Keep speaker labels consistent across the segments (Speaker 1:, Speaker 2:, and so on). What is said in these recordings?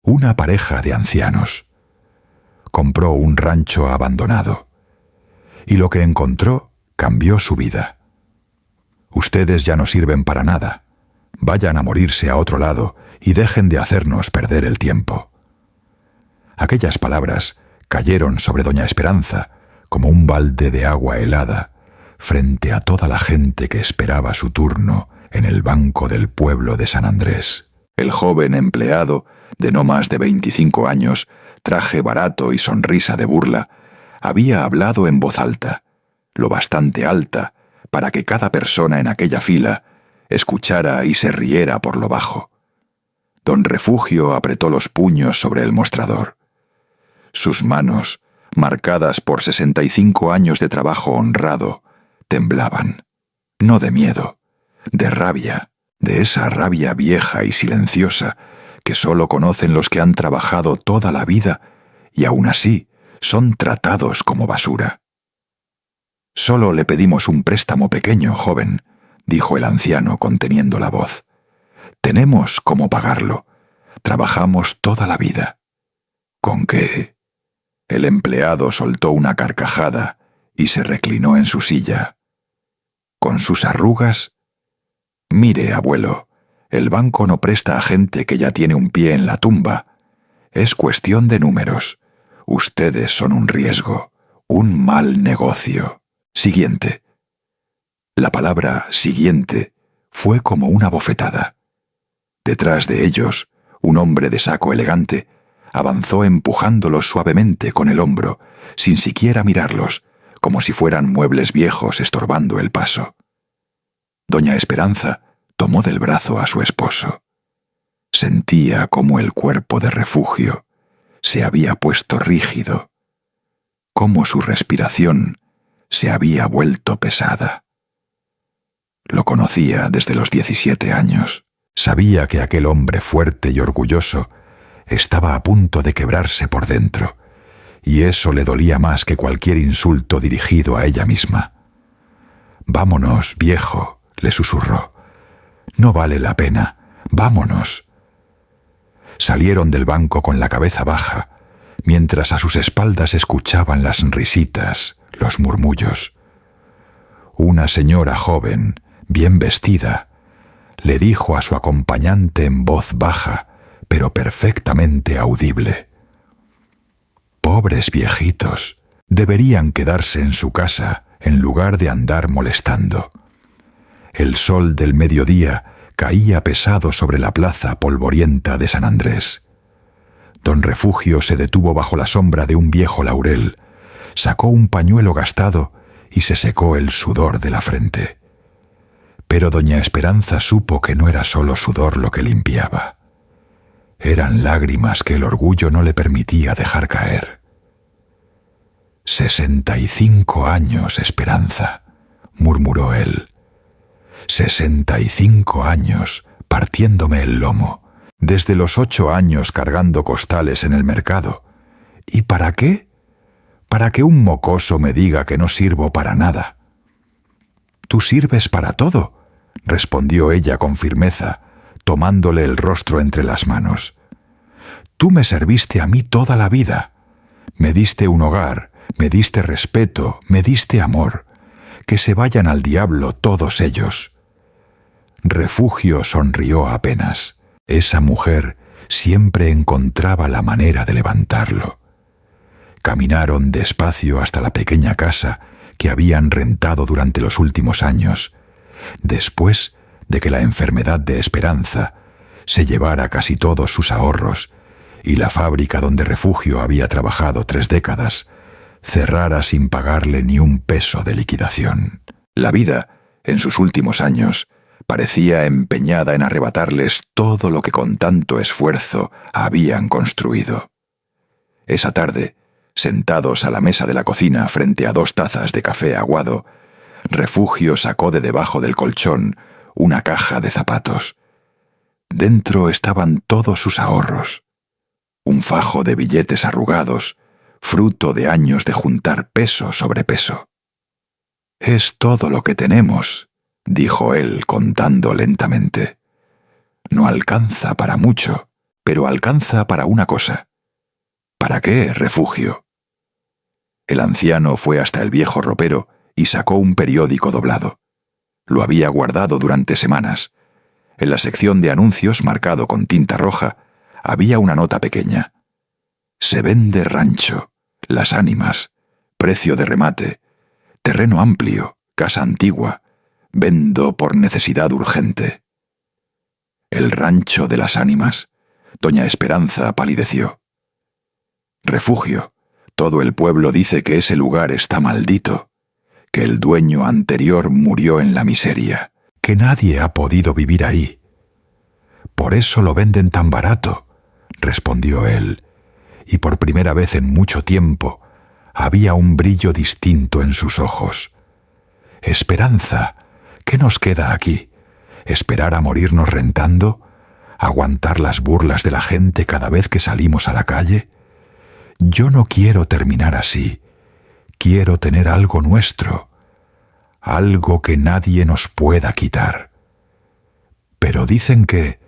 Speaker 1: una pareja de ancianos. Compró un rancho abandonado. Y lo que encontró cambió su vida. Ustedes ya no sirven para nada. Vayan a morirse a otro lado y dejen de hacernos perder el tiempo. Aquellas palabras cayeron sobre doña Esperanza como un balde de agua helada frente a toda la gente que esperaba su turno en el banco del pueblo de San Andrés. El joven empleado, de no más de 25 años, traje barato y sonrisa de burla, había hablado en voz alta, lo bastante alta para que cada persona en aquella fila escuchara y se riera por lo bajo. Don Refugio apretó los puños sobre el mostrador. Sus manos, marcadas por 65 años de trabajo honrado, temblaban, no de miedo, de rabia, de esa rabia vieja y silenciosa que sólo conocen los que han trabajado toda la vida y aún así son tratados como basura. «Solo le pedimos un préstamo pequeño, joven», dijo el anciano conteniendo la voz. «Tenemos cómo pagarlo. Trabajamos toda la vida». «¿Con qué?» El empleado soltó una carcajada y se reclinó en su silla. «¿Con sus arrugas?» «Mire, abuelo, el banco no presta a gente que ya tiene un pie en la tumba. Es cuestión de números. Ustedes son un riesgo, un mal negocio. Siguiente». La palabra «siguiente» fue como una bofetada. Detrás de ellos, un hombre de saco elegante avanzó empujándolos suavemente con el hombro, sin siquiera mirarlos, como si fueran muebles viejos estorbando el paso. Doña Esperanza tomó del brazo a su esposo. Sentía cómo el cuerpo de Refugio se había puesto rígido, cómo su respiración se había vuelto pesada. Lo conocía desde los 17 años. Sabía que aquel hombre fuerte y orgulloso estaba a punto de quebrarse por dentro, y eso le dolía más que cualquier insulto dirigido a ella misma. «Vámonos, viejo», le susurró. «No vale la pena. Vámonos». Salieron del banco con la cabeza baja, mientras a sus espaldas escuchaban las risitas, los murmullos. Una señora joven, bien vestida, le dijo a su acompañante en voz baja, pero perfectamente audible: «Pobres viejitos, deberían quedarse en su casa en lugar de andar molestando». El sol del mediodía caía pesado sobre la plaza polvorienta de San Andrés. Don Refugio se detuvo bajo la sombra de un viejo laurel, sacó un pañuelo gastado y se secó el sudor de la frente. Pero doña Esperanza supo que no era solo sudor lo que limpiaba. Eran lágrimas que el orgullo no le permitía dejar caer. 65 años, Esperanza, murmuró él. 65 años partiéndome el lomo, desde los 8 años cargando costales en el mercado. ¿Y para qué? Para que un mocoso me diga que no sirvo para nada. «Tú sirves para todo», respondió ella con firmeza, tomándole el rostro entre las manos. «Tú me serviste a mí toda la vida. Me diste un hogar, me diste respeto, me diste amor. Que se vayan al diablo todos ellos». Refugio sonrió apenas. Esa mujer siempre encontraba la manera de levantarlo. Caminaron despacio hasta la pequeña casa que habían rentado durante los últimos años, después de que la enfermedad de Esperanza se llevara casi todos sus ahorros y la fábrica donde Refugio había trabajado 3 décadas cerrara sin pagarle ni un peso de liquidación. La vida, en sus últimos años, parecía empeñada en arrebatarles todo lo que con tanto esfuerzo habían construido. Esa tarde, sentados a la mesa de la cocina frente a 2 tazas de café aguado, Refugio sacó de debajo del colchón una caja de zapatos. Dentro estaban todos sus ahorros. Un fajo de billetes arrugados, fruto de años de juntar peso sobre peso. «Es todo lo que tenemos», dijo él contando lentamente. «No alcanza para mucho, pero alcanza para una cosa. ¿Para qué refugio? El anciano fue hasta el viejo ropero y sacó un periódico doblado. Lo había guardado durante semanas. En la sección de anuncios, marcado con tinta roja, había una nota pequeña. Se vende rancho, Las Ánimas, precio de remate, terreno amplio, casa antigua, vendo por necesidad urgente. El rancho de Las Ánimas. Doña Esperanza palideció. Refugio. Todo el pueblo dice que ese lugar está maldito, que el dueño anterior murió en la miseria, que nadie ha podido vivir ahí. Por eso lo venden tan barato, respondió él, y por primera vez en mucho tiempo había un brillo distinto en sus ojos. Esperanza, ¿qué nos queda aquí? ¿Esperar a morirnos rentando? ¿Aguantar las burlas de la gente cada vez que salimos a la calle? Yo no quiero terminar así. Quiero tener algo nuestro, algo que nadie nos pueda quitar. Pero dicen que...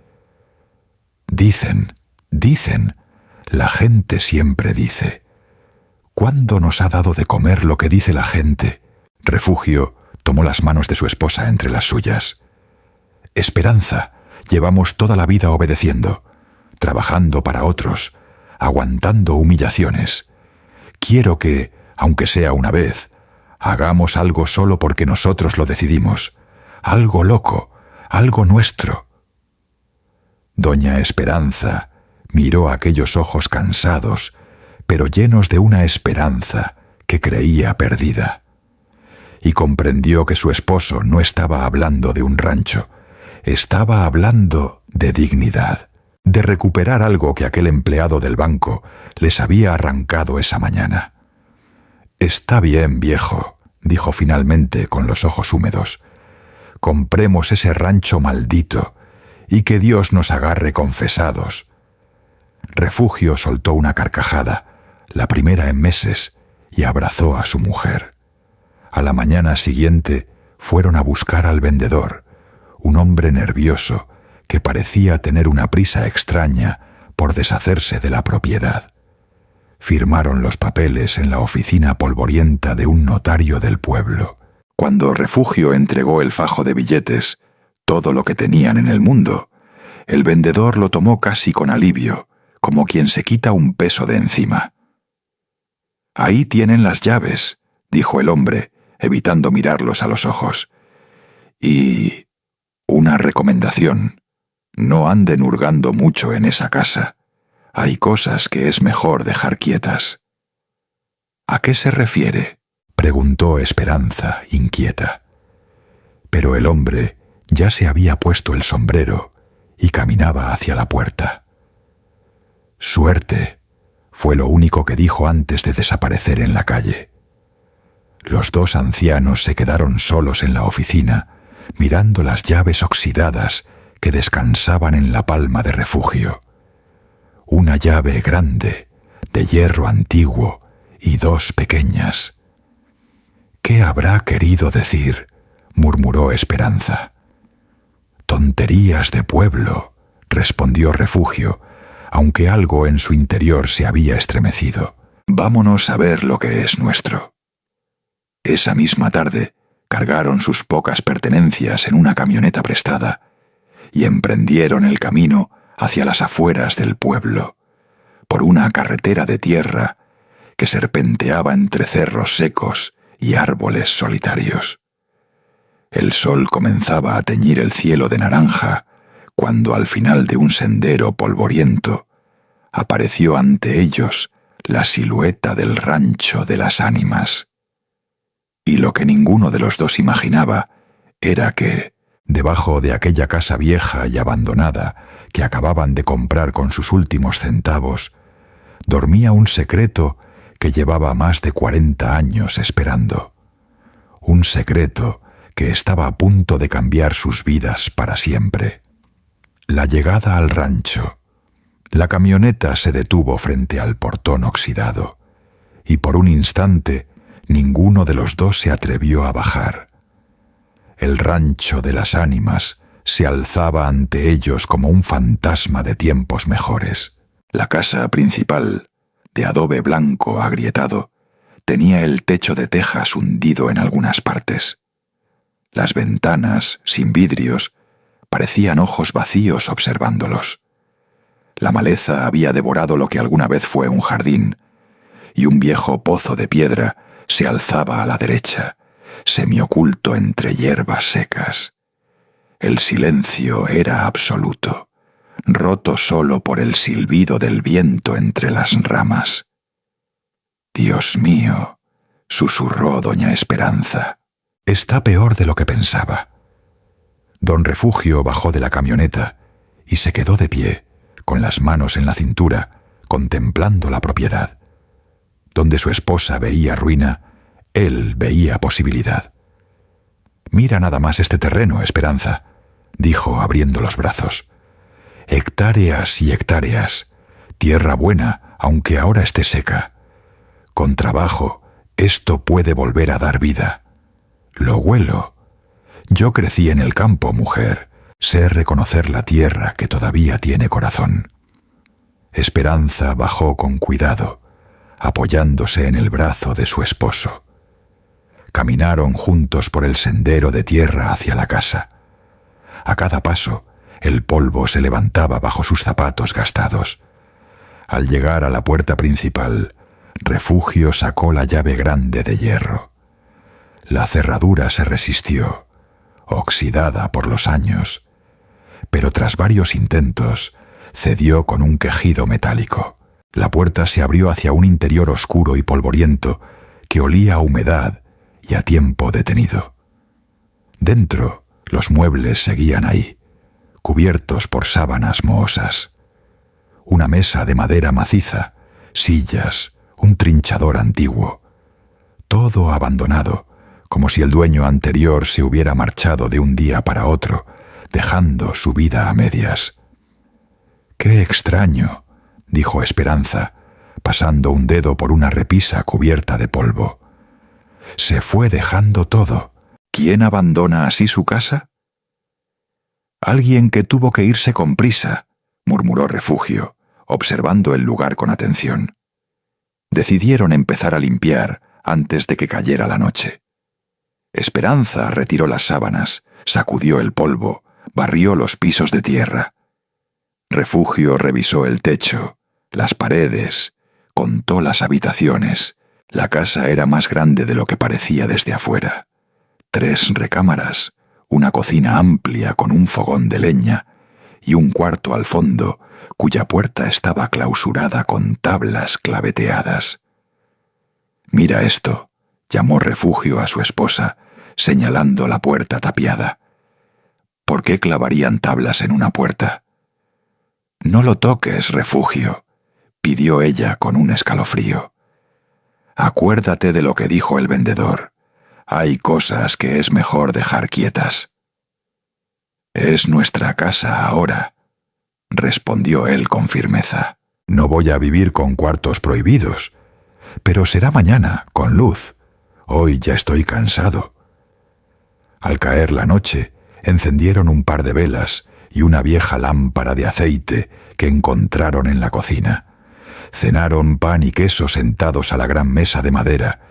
Speaker 1: Dicen, la gente siempre dice. ¿Cuándo nos ha dado de comer lo que dice la gente? Refugio tomó las manos de su esposa entre las suyas. Esperanza, llevamos toda la vida obedeciendo, trabajando para otros, aguantando humillaciones. Quiero que, aunque sea una vez, hagamos algo solo porque nosotros lo decidimos, algo loco, algo nuestro. Doña Esperanza miró aquellos ojos cansados, pero llenos de una esperanza que creía perdida, y comprendió que su esposo no estaba hablando de un rancho, estaba hablando de dignidad, de recuperar algo que aquel empleado del banco les había arrancado esa mañana. Está bien, viejo, dijo finalmente con los ojos húmedos. Compremos ese rancho maldito y que Dios nos agarre confesados. Refugio soltó una carcajada, la primera en meses, y abrazó a su mujer. A la mañana siguiente fueron a buscar al vendedor, un hombre nervioso que parecía tener una prisa extraña por deshacerse de la propiedad. Firmaron los papeles en la oficina polvorienta de un notario del pueblo. Cuando Refugio entregó el fajo de billetes, todo lo que tenían en el mundo, el vendedor lo tomó casi con alivio, como quien se quita un peso de encima. «Ahí tienen las llaves», dijo el hombre, evitando mirarlos a los ojos. «Y una recomendación. No anden hurgando mucho en esa casa. Hay cosas que es mejor dejar quietas». «¿A qué se refiere?», preguntó Esperanza, inquieta. Pero el hombre ya se había puesto el sombrero y caminaba hacia la puerta. «Suerte», fue lo único que dijo antes de desaparecer en la calle. Los dos ancianos se quedaron solos en la oficina, mirando las llaves oxidadas que descansaban en la palma de Refugio. Una llave grande, de hierro antiguo, y dos pequeñas. «¿Qué habrá querido decir?», murmuró Esperanza. «Tonterías de pueblo», respondió Refugio, aunque algo en su interior se había estremecido. «Vámonos a ver lo que es nuestro». Esa misma tarde cargaron sus pocas pertenencias en una camioneta prestada y emprendieron el camino hacia las afueras del pueblo, por una carretera de tierra que serpenteaba entre cerros secos y árboles solitarios. El sol comenzaba a teñir el cielo de naranja cuando al final de un sendero polvoriento apareció ante ellos la silueta del rancho de Las Ánimas. Y lo que ninguno de los dos imaginaba era que, debajo de aquella casa vieja y abandonada que acababan de comprar con sus últimos centavos, dormía un secreto que llevaba más de 40 años esperando. Un secreto que estaba a punto de cambiar sus vidas para siempre. La llegada al rancho. La camioneta se detuvo frente al portón oxidado, y por un instante ninguno de los dos se atrevió a bajar. El rancho de Las Ánimas se alzaba ante ellos como un fantasma de tiempos mejores. La casa principal, de adobe blanco agrietado, tenía el techo de tejas hundido en algunas partes. Las ventanas, sin vidrios, parecían ojos vacíos observándolos. La maleza había devorado lo que alguna vez fue un jardín, y un viejo pozo de piedra se alzaba a la derecha, semioculto entre hierbas secas. El silencio era absoluto, roto solo por el silbido del viento entre las ramas. «Dios mío», susurró doña Esperanza, «está peor de lo que pensaba». Don Refugio bajó de la camioneta y se quedó de pie, con las manos en la cintura, contemplando la propiedad. Donde su esposa veía ruina, él veía posibilidad. «Mira nada más este terreno, Esperanza», dijo abriendo los brazos. «Hectáreas y hectáreas, tierra buena, aunque ahora esté seca. Con trabajo, esto puede volver a dar vida. Lo huelo. Yo crecí en el campo, mujer. Sé reconocer la tierra que todavía tiene corazón». Esperanza bajó con cuidado, apoyándose en el brazo de su esposo. Caminaron juntos por el sendero de tierra hacia la casa. A cada paso, el polvo se levantaba bajo sus zapatos gastados. Al llegar a la puerta principal, Refugio sacó la llave grande de hierro. La cerradura se resistió, oxidada por los años, pero tras varios intentos, cedió con un quejido metálico. La puerta se abrió hacia un interior oscuro y polvoriento que olía a humedad y a tiempo detenido. Dentro, los muebles seguían ahí, cubiertos por sábanas mohosas. Una mesa de madera maciza, sillas, un trinchador antiguo. Todo abandonado, como si el dueño anterior se hubiera marchado de un día para otro, dejando su vida a medias. «Qué extraño», dijo Esperanza, pasando un dedo por una repisa cubierta de polvo. «Se fue dejando todo. ¿Quién abandona así su casa?» «Alguien que tuvo que irse con prisa», murmuró Refugio, observando el lugar con atención. Decidieron empezar a limpiar antes de que cayera la noche. Esperanza retiró las sábanas, sacudió el polvo, barrió los pisos de tierra. Refugio revisó el techo, las paredes, contó las habitaciones. La casa era más grande de lo que parecía desde afuera. 3 recámaras, una cocina amplia con un fogón de leña y un cuarto al fondo cuya puerta estaba clausurada con tablas claveteadas. «Mira esto», llamó Refugio a su esposa, señalando la puerta tapiada. «¿Por qué clavarían tablas en una puerta?» «No lo toques, Refugio», pidió ella con un escalofrío. «Acuérdate de lo que dijo el vendedor. Hay cosas que es mejor dejar quietas». «Es nuestra casa ahora», respondió él con firmeza. «No voy a vivir con cuartos prohibidos, pero será mañana, con luz. Hoy ya estoy cansado». Al caer la noche, encendieron un par de velas y una vieja lámpara de aceite que encontraron en la cocina. Cenaron pan y queso sentados a la gran mesa de madera,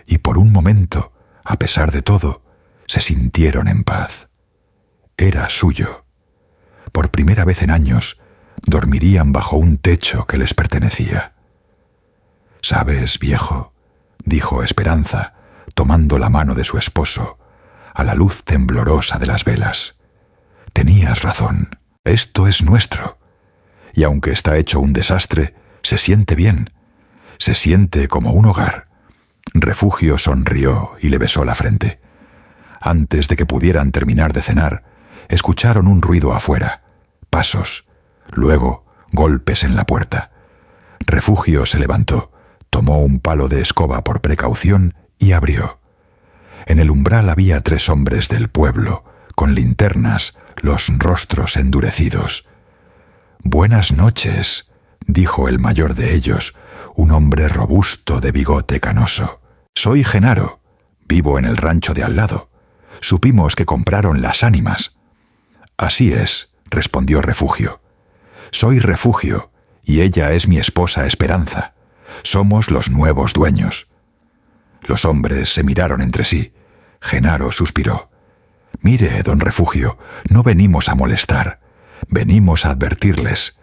Speaker 1: y por un momento, a pesar de todo, se sintieron en paz. Era suyo. Por primera vez en años, dormirían bajo un techo que les pertenecía. «¿Sabes, viejo?», dijo Esperanza, tomando la mano de su esposo, a la luz temblorosa de las velas. «Tenías razón. Esto es nuestro. Y aunque está hecho un desastre, se siente bien. Se siente como un hogar». Refugio sonrió y le besó la frente. Antes de que pudieran terminar de cenar, escucharon un ruido afuera, pasos, luego golpes en la puerta. Refugio se levantó, tomó un palo de escoba por precaución y abrió. En el umbral había 3 hombres del pueblo, con linternas, los rostros endurecidos. «Buenas noches», dijo el mayor de ellos, un hombre robusto de bigote canoso. «Soy Genaro. Vivo en el rancho de al lado. Supimos que compraron las ánimas». Así es, respondió Refugio. Soy Refugio, y ella es mi esposa Esperanza. Somos los nuevos dueños. Los hombres se miraron entre sí. Genaro suspiró. Mire, don Refugio, no venimos a molestar. Venimos a advertirles.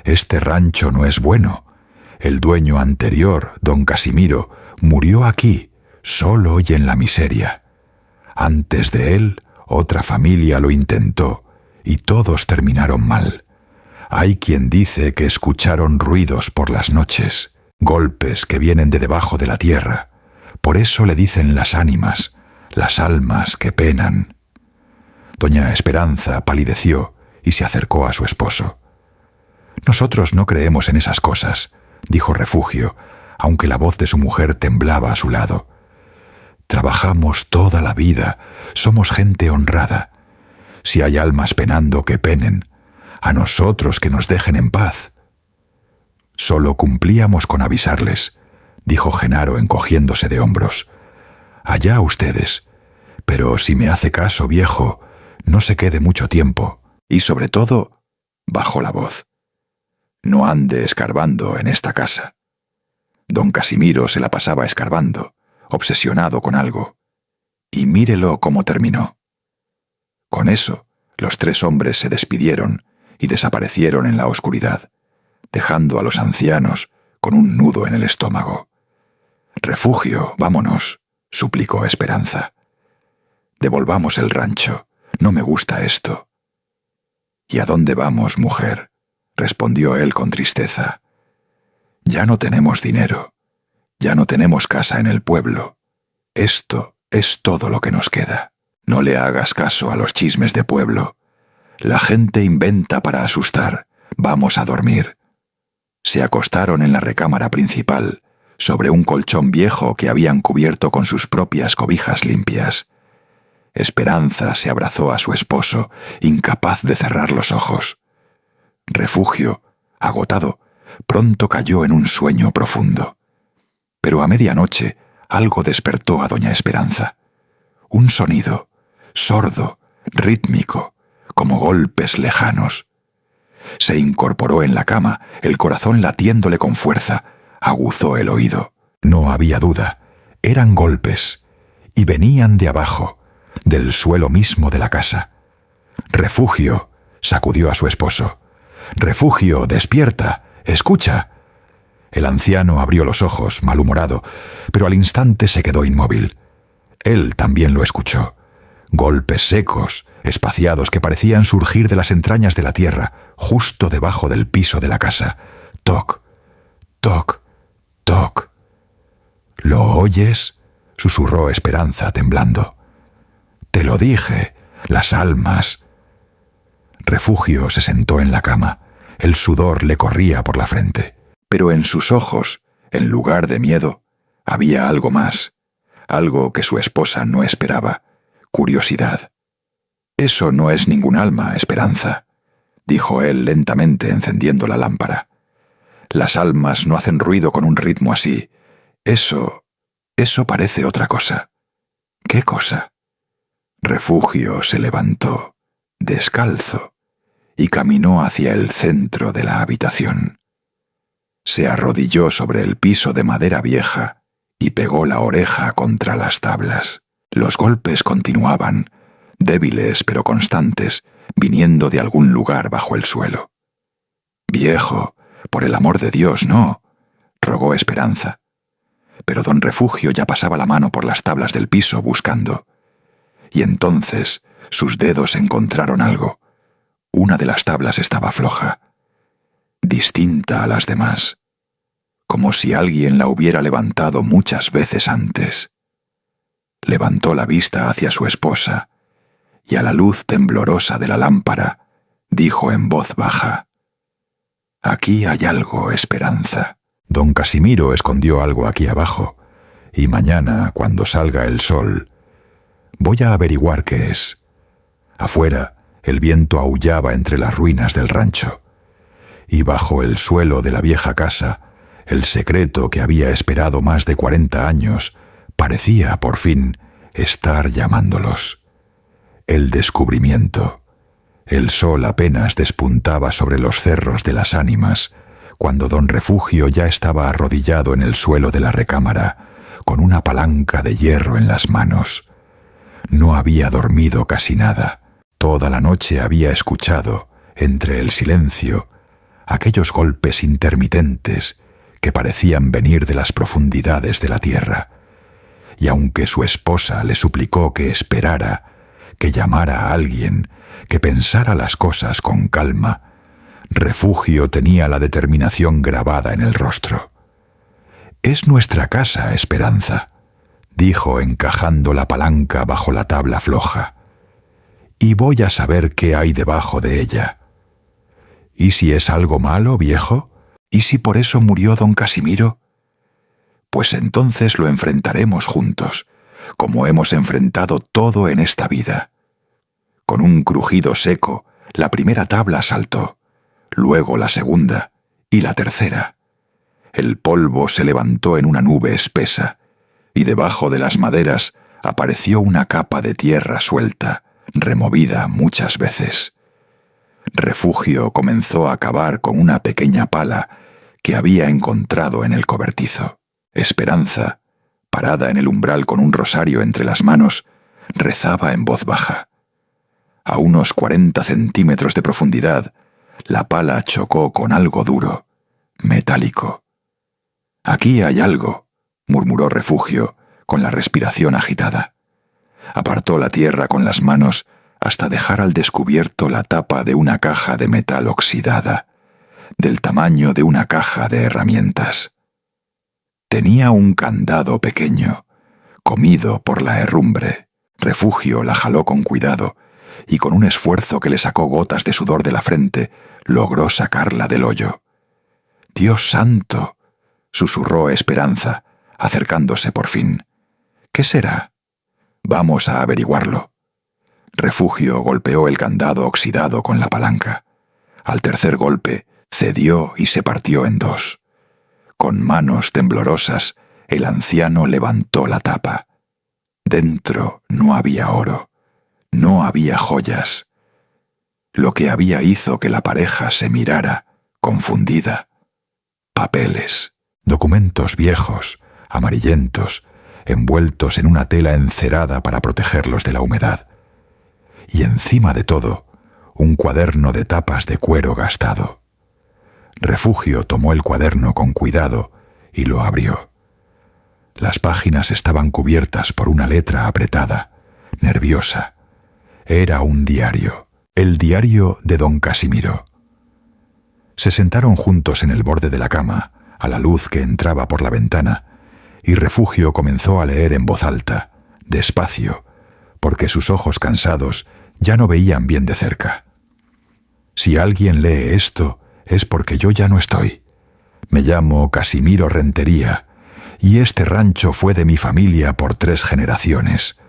Speaker 1: Este rancho no es bueno. El dueño anterior, don Casimiro, murió aquí, solo y en la miseria. Antes de él, otra familia lo intentó, y todos terminaron mal. Hay quien dice que escucharon ruidos por las noches, golpes que vienen de debajo de la tierra. Por eso le dicen las ánimas, las almas que penan. Doña Esperanza palideció y se acercó a su esposo. Nosotros no creemos en esas cosas, dijo Refugio, aunque la voz de su mujer temblaba a su lado. Trabajamos toda la vida, somos gente honrada. Si hay almas penando, que penen. A nosotros que nos dejen en paz. Solo cumplíamos con avisarles, dijo Genaro encogiéndose de hombros. Allá ustedes. Pero si me hace caso, viejo, no se quede mucho tiempo. Y sobre todo, bajó la voz. No ande escarbando en esta casa. Don Casimiro se la pasaba escarbando, obsesionado con algo. Y mírelo cómo terminó. Con eso, los tres hombres se despidieron y desaparecieron en la oscuridad, dejando a los ancianos con un nudo en el estómago. Refugio, vámonos, suplicó Esperanza. Devolvamos el rancho, no me gusta esto. ¿Y a dónde vamos, mujer?, respondió él con tristeza. Ya no tenemos dinero, ya no tenemos casa en el pueblo. Esto es todo lo que nos queda. No le hagas caso a los chismes de pueblo. La gente inventa para asustar. Vamos a dormir. Se acostaron en la recámara principal, sobre un colchón viejo que habían cubierto con sus propias cobijas limpias. Esperanza se abrazó a su esposo, incapaz de cerrar los ojos. Refugio, agotado, pronto cayó en un sueño profundo. Pero a medianoche algo despertó a doña Esperanza. Un sonido, sordo, rítmico, como golpes lejanos. Se incorporó en la cama, el corazón latiéndole con fuerza. Aguzó el oído. No había duda. Eran golpes. Y venían de abajo, del suelo mismo de la casa. Refugio, sacudió a su esposo. Refugio, despierta, escucha. El anciano abrió los ojos, malhumorado, pero al instante se quedó inmóvil. Él también lo escuchó. Golpes secos, espaciados que parecían surgir de las entrañas de la tierra, justo debajo del piso de la casa. Toc, toc, toc. ¿Lo oyes?, susurró Esperanza, temblando. Te lo dije, las almas. Refugio se sentó en la cama. El sudor le corría por la frente. Pero en sus ojos, en lugar de miedo, había algo más. Algo que su esposa no esperaba. Curiosidad. Eso no es ningún alma, Esperanza, dijo él lentamente encendiendo la lámpara. Las almas no hacen ruido con un ritmo así. Eso parece otra cosa. ¿Qué cosa? Refugio se levantó, descalzo, y caminó hacia el centro de la habitación. Se arrodilló sobre el piso de madera vieja y pegó la oreja contra las tablas. Los golpes continuaban, débiles pero constantes, viniendo de algún lugar bajo el suelo. «Viejo, por el amor de Dios, no», rogó Esperanza. Pero don Refugio ya pasaba la mano por las tablas del piso buscando. Y entonces sus dedos encontraron algo. Una de las tablas estaba floja, distinta a las demás, como si alguien la hubiera levantado muchas veces antes. Levantó la vista hacia su esposa y a la luz temblorosa de la lámpara dijo en voz baja: «Aquí hay algo, Esperanza. Don Casimiro escondió algo aquí abajo, y mañana, cuando salga el sol, voy a averiguar qué es». Afuera, el viento aullaba entre las ruinas del rancho, y bajo el suelo de la vieja casa, el secreto que había esperado más de 40 años parecía, por fin, estar llamándolos. El descubrimiento, El sol apenas despuntaba sobre los cerros de las Ánimas, cuando don Refugio ya estaba arrodillado en el suelo de la recámara, con una palanca de hierro en las manos. No había dormido casi nada. Toda la noche había escuchado, entre el silencio, aquellos golpes intermitentes que parecían venir de las profundidades de la tierra. Y aunque su esposa le suplicó que esperara, que llamara a alguien, que pensara las cosas con calma, Refugio tenía la determinación grabada en el rostro. «Es nuestra casa, Esperanza», dijo encajando la palanca bajo la tabla floja, «y voy a saber qué hay debajo de ella. ¿Y si es algo malo, viejo? ¿Y si por eso murió don Casimiro? Pues entonces lo enfrentaremos juntos, como hemos enfrentado todo en esta vida». Con un crujido seco, la primera tabla saltó, luego la segunda y la tercera. El polvo se levantó en una nube espesa, y debajo de las maderas apareció una capa de tierra suelta, removida muchas veces. Refugio comenzó a cavar con una pequeña pala que había encontrado en el cobertizo. Esperanza, parada en el umbral con un rosario entre las manos, rezaba en voz baja. A unos 40 centímetros de profundidad, la pala chocó con algo duro, metálico. «Aquí hay algo», murmuró Refugio, con la respiración agitada. Apartó la tierra con las manos hasta dejar al descubierto la tapa de una caja de metal oxidada, del tamaño de una caja de herramientas. Tenía un candado pequeño, comido por la herrumbre. Refugio la jaló con cuidado, y con un esfuerzo que le sacó gotas de sudor de la frente, logró sacarla del hoyo. «Dios santo», susurró Esperanza, acercándose por fin. «¿Qué será? Vamos a averiguarlo». Refugio golpeó el candado oxidado con la palanca. Al tercer golpe, cedió y se partió en dos. Con manos temblorosas, el anciano levantó la tapa. Dentro no había oro. No había joyas. Lo que había hizo que la pareja se mirara, confundida. Papeles, documentos viejos, amarillentos, envueltos en una tela encerada para protegerlos de la humedad. Y encima de todo, un cuaderno de tapas de cuero gastado. Refugio tomó el cuaderno con cuidado y lo abrió. Las páginas estaban cubiertas por una letra apretada, nerviosa. Era un diario, el diario de don Casimiro. Se sentaron juntos en el borde de la cama, a la luz que entraba por la ventana, y Refugio comenzó a leer en voz alta, despacio, porque sus ojos cansados ya no veían bien de cerca. «Si alguien lee esto, es porque yo ya no estoy. Me llamo Casimiro Rentería, y este rancho fue de mi familia por 3 generaciones.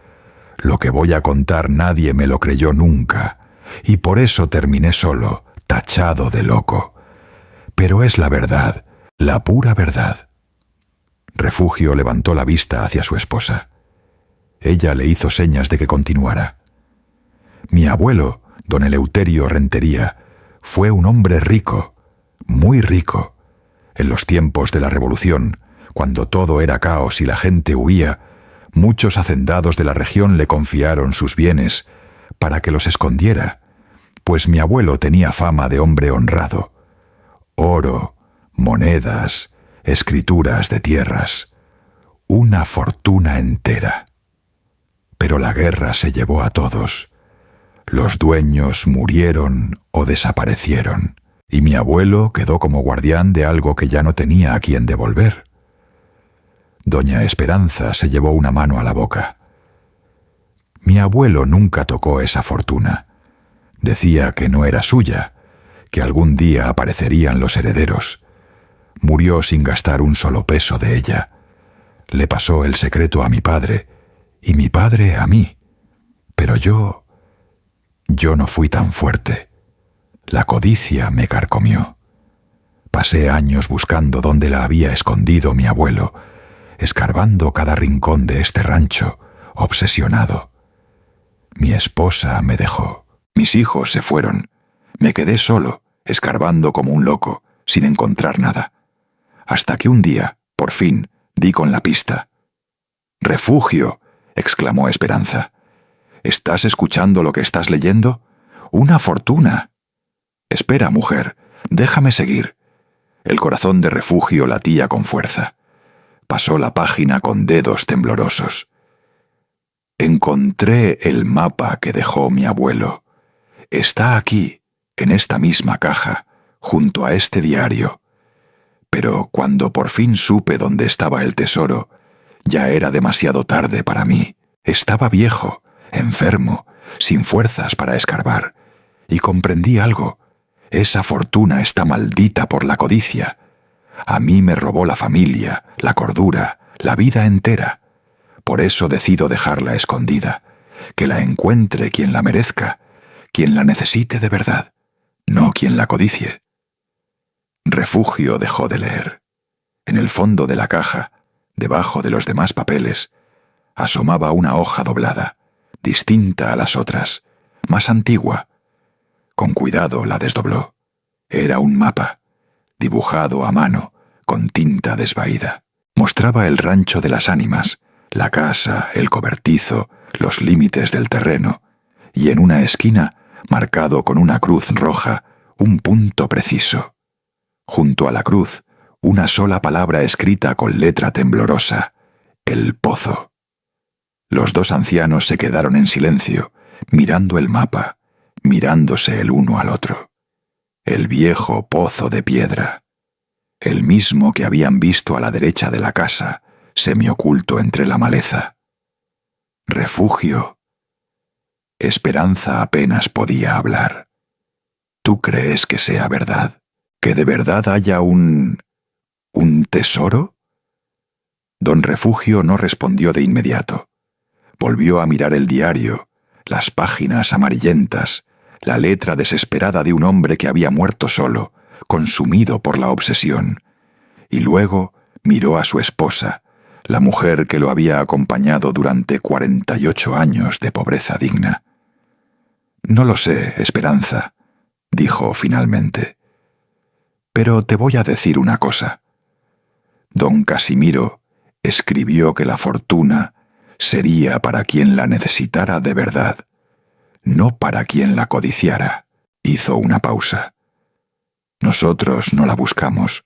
Speaker 1: Lo que voy a contar nadie me lo creyó nunca, y por eso terminé solo, tachado de loco. Pero es la verdad, la pura verdad». Refugio levantó la vista hacia su esposa. Ella le hizo señas de que continuara. «Mi abuelo, don Eleuterio Rentería, fue un hombre rico, muy rico. En los tiempos de la Revolución, cuando todo era caos y la gente huía, muchos hacendados de la región le confiaron sus bienes para que los escondiera, pues mi abuelo tenía fama de hombre honrado. Oro, monedas, escrituras de tierras, una fortuna entera. Pero la guerra se llevó a todos. Los dueños murieron o desaparecieron, y mi abuelo quedó como guardián de algo que ya no tenía a quien devolver». Doña Esperanza se llevó una mano a la boca. «Mi abuelo nunca tocó esa fortuna. Decía que no era suya, que algún día aparecerían los herederos. Murió sin gastar un solo peso de ella. Le pasó el secreto a mi padre, y mi padre a mí. Pero yo no fui tan fuerte. La codicia me carcomió. Pasé años buscando dónde la había escondido mi abuelo, escarbando cada rincón de este rancho, obsesionado. Mi esposa me dejó. Mis hijos se fueron. Me quedé solo, escarbando como un loco, sin encontrar nada. Hasta que un día, por fin, di con la pista. «¡Refugio!», exclamó Esperanza. «¿Estás escuchando lo que estás leyendo? ¡Una fortuna!». «Espera, mujer, déjame seguir». El corazón de Refugio latía con fuerza. Pasó la página con dedos temblorosos. «Encontré el mapa que dejó mi abuelo. Está aquí, en esta misma caja, junto a este diario. Pero cuando por fin supe dónde estaba el tesoro, ya era demasiado tarde para mí. Estaba viejo, enfermo, sin fuerzas para escarbar, y comprendí algo. Esa fortuna está maldita por la codicia. A mí me robó la familia, la cordura, la vida entera. Por eso decido dejarla escondida, que la encuentre quien la merezca, quien la necesite de verdad, no quien la codicie». Refugio dejó de leer. En el fondo de la caja, debajo de los demás papeles, asomaba una hoja doblada, distinta a las otras, más antigua. Con cuidado la desdobló. Era un mapa, dibujado a mano, con tinta desvaída. Mostraba el rancho de las ánimas, la casa, el cobertizo, los límites del terreno, y en una esquina, marcado con una cruz roja, un punto preciso. Junto a la cruz, una sola palabra escrita con letra temblorosa: «El pozo». Los dos ancianos se quedaron en silencio, mirando el mapa, mirándose el uno al otro. El viejo pozo de piedra, el mismo que habían visto a la derecha de la casa, semioculto entre la maleza. «Refugio». Esperanza apenas podía hablar. «¿Tú crees que sea verdad? ¿Que de verdad haya un tesoro?». Don Refugio no respondió de inmediato. Volvió a mirar el diario, las páginas amarillentas, la letra desesperada de un hombre que había muerto solo, consumido por la obsesión, y luego miró a su esposa, la mujer que lo había acompañado durante 48 años de pobreza digna. «No lo sé, Esperanza», dijo finalmente. «Pero te voy a decir una cosa. Don Casimiro escribió que la fortuna sería para quien la necesitara de verdad, no para quien la codiciara». Hizo una pausa. «Nosotros no la buscamos.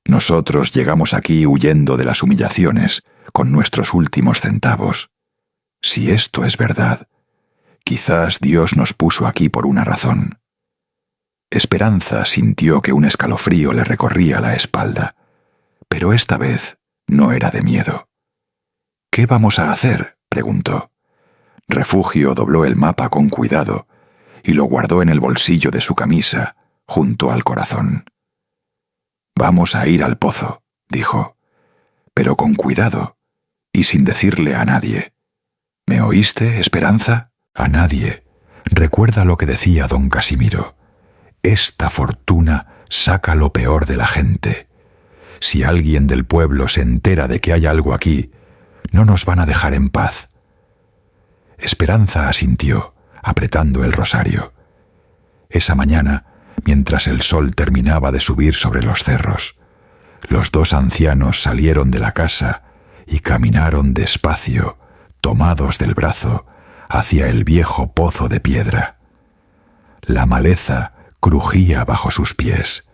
Speaker 1: Nosotros llegamos aquí huyendo de las humillaciones, con nuestros últimos centavos. Si esto es verdad, quizás Dios nos puso aquí por una razón». Esperanza sintió que un escalofrío le recorría la espalda, pero esta vez no era de miedo. «¿Qué vamos a hacer?», preguntó. Refugio dobló el mapa con cuidado y lo guardó en el bolsillo de su camisa, junto al corazón. «Vamos a ir al pozo», dijo, «pero con cuidado y sin decirle a nadie». «¿Me oíste, Esperanza?». «A nadie. Recuerda lo que decía don Casimiro. Esta fortuna saca lo peor de la gente. Si alguien del pueblo se entera de que hay algo aquí, no nos van a dejar en paz». Esperanza asintió, apretando el rosario. Esa mañana, mientras el sol terminaba de subir sobre los cerros, los dos ancianos salieron de la casa y caminaron despacio, tomados del brazo, hacia el viejo pozo de piedra. La maleza crujía bajo sus pies.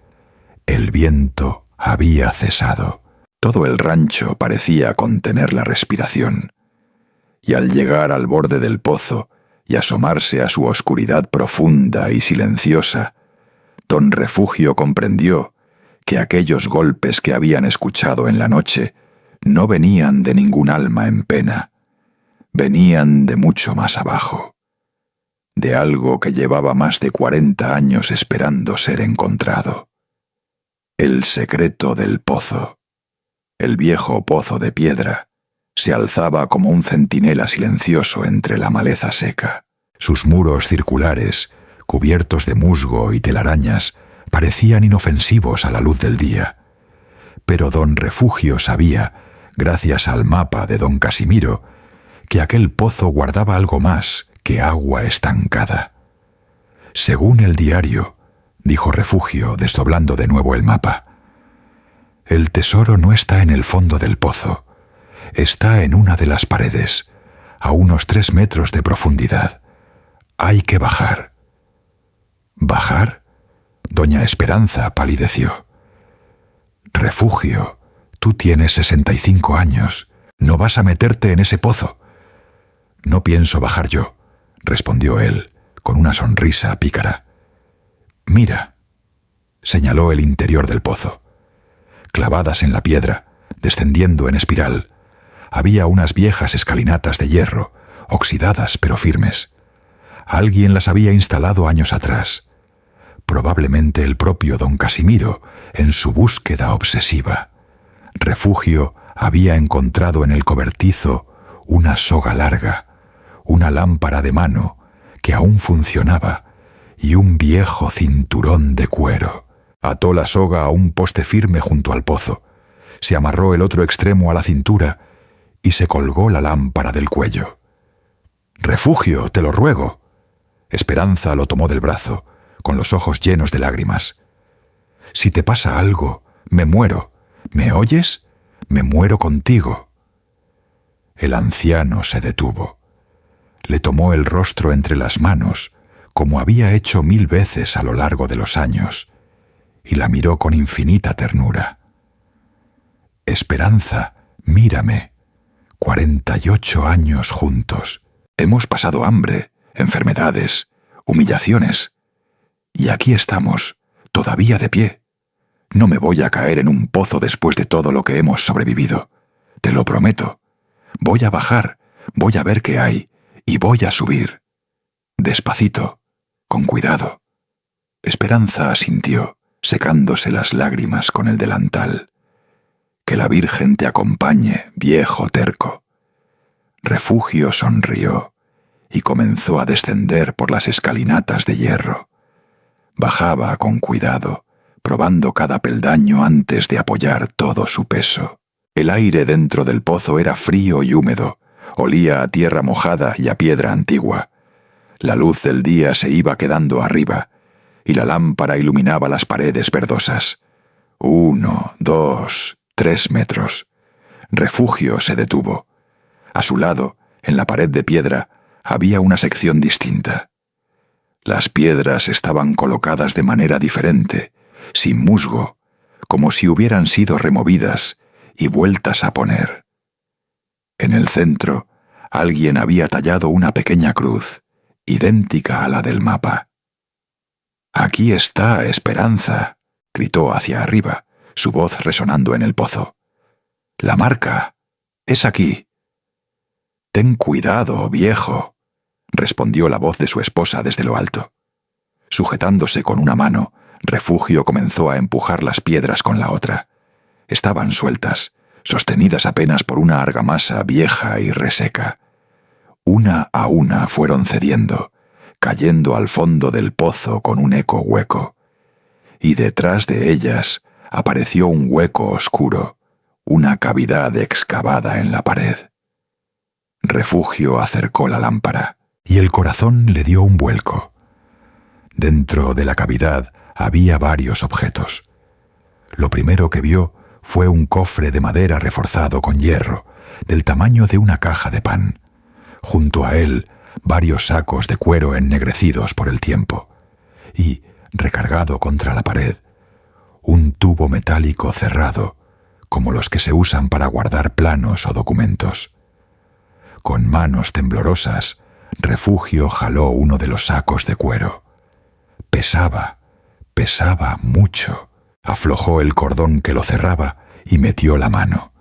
Speaker 1: El viento había cesado. Todo el rancho parecía contener la respiración. Y al llegar al borde del pozo y asomarse a su oscuridad profunda y silenciosa, don Refugio comprendió que aquellos golpes que habían escuchado en la noche no venían de ningún alma en pena, venían de mucho más abajo, de algo que llevaba más de 40 años esperando ser encontrado. El secreto del pozo, el viejo pozo de piedra, se alzaba como un centinela silencioso entre la maleza seca. Sus muros circulares, cubiertos de musgo y telarañas, parecían inofensivos a la luz del día. Pero don Refugio sabía, gracias al mapa de don Casimiro, que aquel pozo guardaba algo más que agua estancada. Según el diario, dijo Refugio, desdoblando de nuevo el mapa, el tesoro no está en el fondo del pozo, está en una de las paredes, a unos 3 metros de profundidad. Hay que bajar. ¿Bajar? Doña Esperanza palideció. Refugio, tú tienes 65 años. No vas a meterte en ese pozo. No pienso bajar yo, respondió él, con una sonrisa pícara. Mira, señaló el interior del pozo. Clavadas en la piedra, descendiendo en espiral, había unas viejas escalinatas de hierro, oxidadas pero firmes. Alguien las había instalado años atrás. Probablemente el propio don Casimiro, en su búsqueda obsesiva. Refugio había encontrado en el cobertizo una soga larga, una lámpara de mano que aún funcionaba y un viejo cinturón de cuero. Ató la soga a un poste firme junto al pozo, se amarró el otro extremo a la cintura y se colgó la lámpara del cuello. «Refugio, te lo ruego». Esperanza lo tomó del brazo, con los ojos llenos de lágrimas. «Si te pasa algo, me muero. ¿Me oyes? Me muero contigo». El anciano se detuvo. Le tomó el rostro entre las manos, como había hecho 1000 veces a lo largo de los años, y la miró con infinita ternura. «Esperanza, mírame. 48 años juntos. Hemos pasado hambre, enfermedades, humillaciones. Y aquí estamos, todavía de pie. No me voy a caer en un pozo después de todo lo que hemos sobrevivido. Te lo prometo. Voy a bajar, voy a ver qué hay, y voy a subir. Despacito, con cuidado». Esperanza asintió, secándose las lágrimas con el delantal. «Que la Virgen te acompañe, viejo terco». Refugio sonrió y comenzó a descender por las escalinatas de hierro. Bajaba con cuidado, probando cada peldaño antes de apoyar todo su peso. El aire dentro del pozo era frío y húmedo, olía a tierra mojada y a piedra antigua. La luz del día se iba quedando arriba, y la lámpara iluminaba las paredes verdosas. 1, 2, 3 metros. Refugio se detuvo. A su lado, en la pared de piedra, había una sección distinta. Las piedras estaban colocadas de manera diferente, sin musgo, como si hubieran sido removidas y vueltas a poner. En el centro, alguien había tallado una pequeña cruz, idéntica a la del mapa. «Aquí está Esperanza», gritó hacia arriba, su voz resonando en el pozo. «La marca es aquí». «Ten cuidado, viejo», respondió la voz de su esposa desde lo alto. Sujetándose con una mano, Refugio comenzó a empujar las piedras con la otra. Estaban sueltas, sostenidas apenas por una argamasa vieja y reseca. Una a una fueron cediendo, cayendo al fondo del pozo con un eco hueco. Y detrás de ellas apareció un hueco oscuro, una cavidad excavada en la pared. Refugio acercó la lámpara, y el corazón le dio un vuelco. Dentro de la cavidad había varios objetos. Lo primero que vio fue un cofre de madera reforzado con hierro, del tamaño de una caja de pan. Junto a él, varios sacos de cuero ennegrecidos por el tiempo. Y, recargado contra la pared, un tubo metálico cerrado, como los que se usan para guardar planos o documentos. Con manos temblorosas, Refugio jaló uno de los sacos de cuero. Pesaba mucho. Aflojó el cordón que lo cerraba y metió la mano.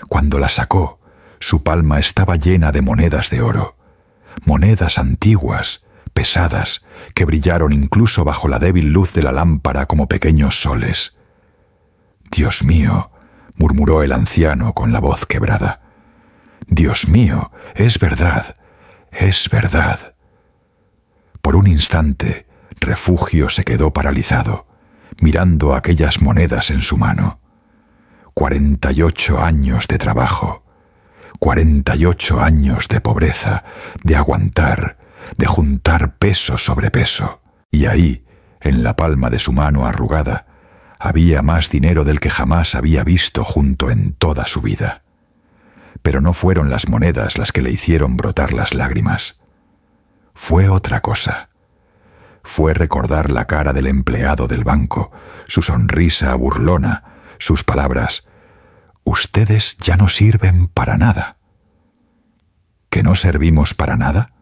Speaker 1: Cuando la sacó, su palma estaba llena de monedas de oro. Monedas antiguas, pesadas, que brillaron incluso bajo la débil luz de la lámpara como pequeños soles. «Dios mío», murmuró el anciano con la voz quebrada. «Dios mío, es verdad, es verdad». Por un instante, Refugio se quedó paralizado, mirando aquellas monedas en su mano. 48 años de trabajo, 48 años de pobreza, de aguantar, de juntar peso sobre peso. y ahí, en la palma de su mano arrugada, había más dinero del que jamás había visto junto en toda su vida. Pero no fueron las monedas las que le hicieron brotar las lágrimas. Fue otra cosa. Fue recordar la cara del empleado del banco, su sonrisa burlona, sus palabras: «Ustedes ya no sirven para nada». ¿Que no servimos para nada?,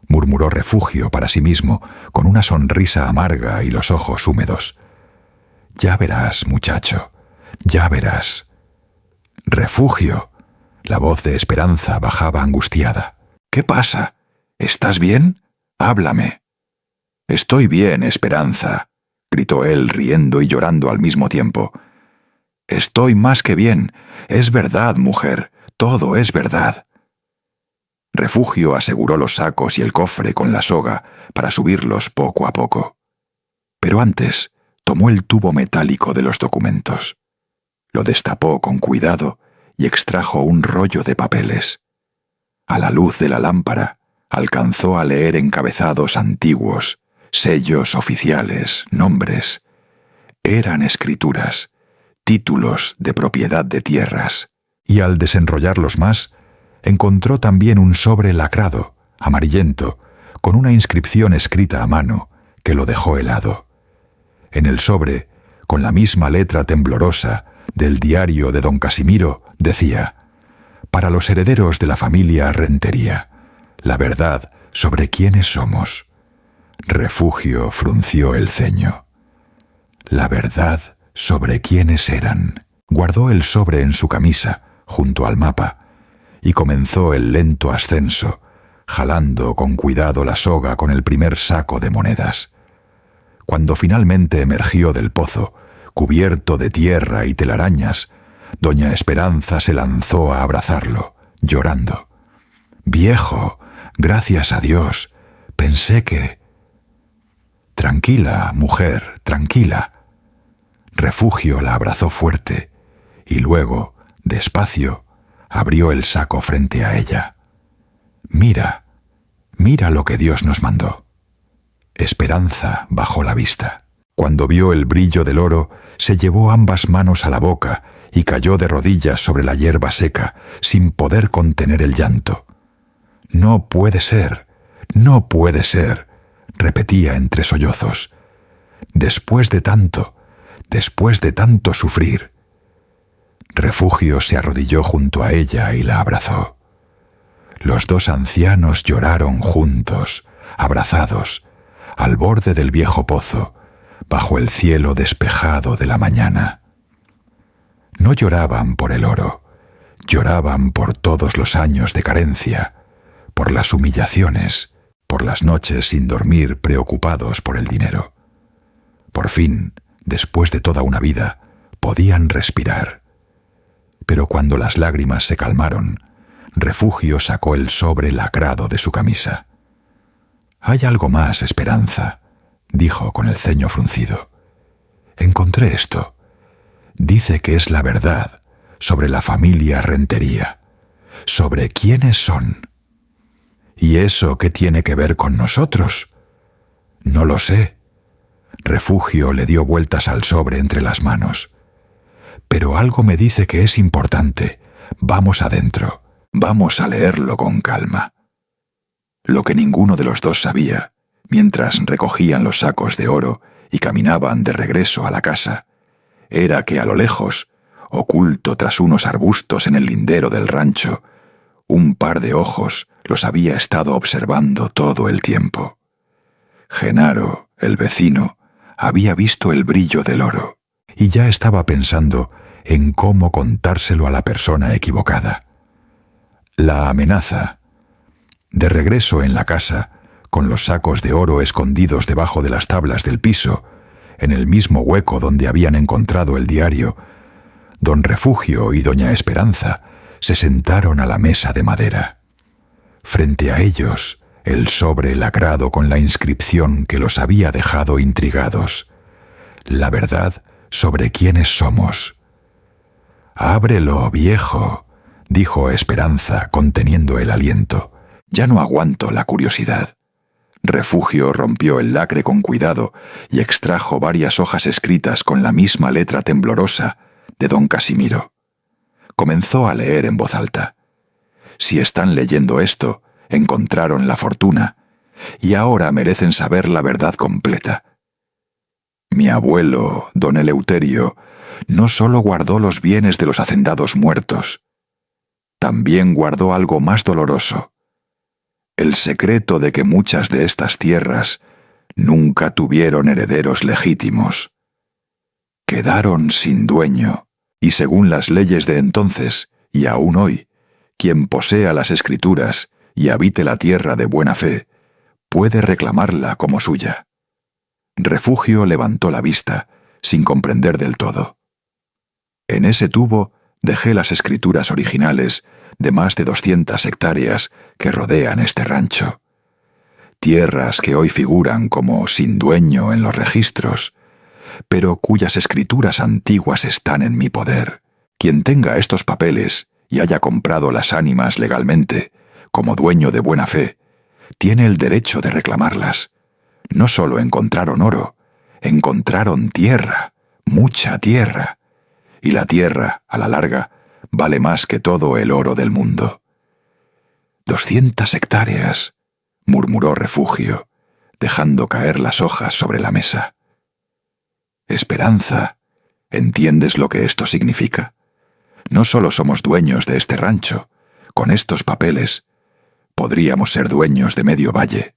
Speaker 1: murmuró Refugio para sí mismo, con una sonrisa amarga y los ojos húmedos. «Ya verás, muchacho, ya verás». «Refugio». La voz de Esperanza bajaba angustiada. «¿Qué pasa? ¿Estás bien? Háblame». «Estoy bien, Esperanza», gritó él, riendo y llorando al mismo tiempo. «Estoy más que bien. Es verdad, mujer, todo es verdad». Refugio aseguró los sacos y el cofre con la soga para subirlos poco a poco. Pero antes tomó el tubo metálico de los documentos. Lo destapó con cuidado y extrajo un rollo de papeles. A la luz de la lámpara alcanzó a leer encabezados antiguos, sellos oficiales, nombres. Eran escrituras, títulos de propiedad de tierras, y al desenrollarlos más, encontró también un sobre lacrado, amarillento, con una inscripción escrita a mano que lo dejó helado. En el sobre, con la misma letra temblorosa del diario de don Casimiro, decía: «Para los herederos de la familia Rentería, la verdad sobre quiénes somos». Refugio frunció el ceño. La verdad sobre quiénes eran. Guardó el sobre en su camisa, junto al mapa, y comenzó el lento ascenso, jalando con cuidado la soga con el primer saco de monedas. Cuando finalmente emergió del pozo, cubierto de tierra y telarañas, doña Esperanza se lanzó a abrazarlo, llorando. «Viejo, gracias a Dios, pensé que...». «Tranquila, mujer, tranquila». Refugio la abrazó fuerte y luego, despacio, abrió el saco frente a ella. «Mira, mira lo que Dios nos mandó». Esperanza bajó la vista. Cuando vio el brillo del oro, se llevó ambas manos a la boca y cayó de rodillas sobre la hierba seca, sin poder contener el llanto. «No puede ser, no puede ser», repetía entre sollozos. Después de tanto sufrir». Refugio se arrodilló junto a ella y la abrazó. Los dos ancianos lloraron juntos, abrazados, al borde del viejo pozo, bajo el cielo despejado de la mañana. No lloraban por el oro, lloraban por todos los años de carencia, por las humillaciones, por las noches sin dormir preocupados por el dinero. Por fin, después de toda una vida, podían respirar. Pero cuando las lágrimas se calmaron, Refugio sacó el sobre lacrado de su camisa. «Hay algo más, Esperanza», dijo con el ceño fruncido. «Encontré esto. Dice que es la verdad sobre la familia Rentería, sobre quiénes son». «¿Y eso qué tiene que ver con nosotros?» «No lo sé». Refugio le dio vueltas al sobre entre las manos. «Pero algo me dice que es importante. Vamos adentro. Vamos a leerlo con calma». Lo que ninguno de los dos sabía, mientras recogían los sacos de oro y caminaban de regreso a la casa, era que a lo lejos, oculto tras unos arbustos en el lindero del rancho, un par de ojos los había estado observando todo el tiempo. Genaro, el vecino, había visto el brillo del oro y ya estaba pensando en cómo contárselo a la persona equivocada. La amenaza. De regreso en la casa, con los sacos de oro escondidos debajo de las tablas del piso, en el mismo hueco donde habían encontrado el diario, don Refugio y doña Esperanza se sentaron a la mesa de madera. Frente a ellos, el sobre lacrado con la inscripción que los había dejado intrigados: «La verdad sobre quiénes somos». «Ábrelo, viejo», dijo Esperanza conteniendo el aliento. «Ya no aguanto la curiosidad». Refugio rompió el lacre con cuidado y extrajo varias hojas escritas con la misma letra temblorosa de don Casimiro. Comenzó a leer en voz alta. Si están leyendo esto, encontraron la fortuna, y ahora merecen saber la verdad completa. Mi abuelo, don Eleuterio, no solo guardó los bienes de los hacendados muertos, también guardó algo más doloroso: el secreto de que muchas de estas tierras nunca tuvieron herederos legítimos. Quedaron sin dueño, y según las leyes de entonces, y aún hoy, quien posea las escrituras y habite la tierra de buena fe, puede reclamarla como suya. Refugio levantó la vista, sin comprender del todo. En ese tubo dejé las escrituras originales de más de 200 hectáreas que rodean este rancho. Tierras que hoy figuran como sin dueño en los registros, pero cuyas escrituras antiguas están en mi poder. Quien tenga estos papeles y haya comprado las ánimas legalmente, como dueño de buena fe, tiene el derecho de reclamarlas. No solo encontraron oro, encontraron tierra, mucha tierra, y la tierra, a la larga, vale más que todo el oro del mundo. 200 hectáreas, murmuró Refugio, dejando caer las hojas sobre la mesa. Esperanza, ¿entiendes lo que esto significa? No solo somos dueños de este rancho, con estos papeles podríamos ser dueños de medio valle.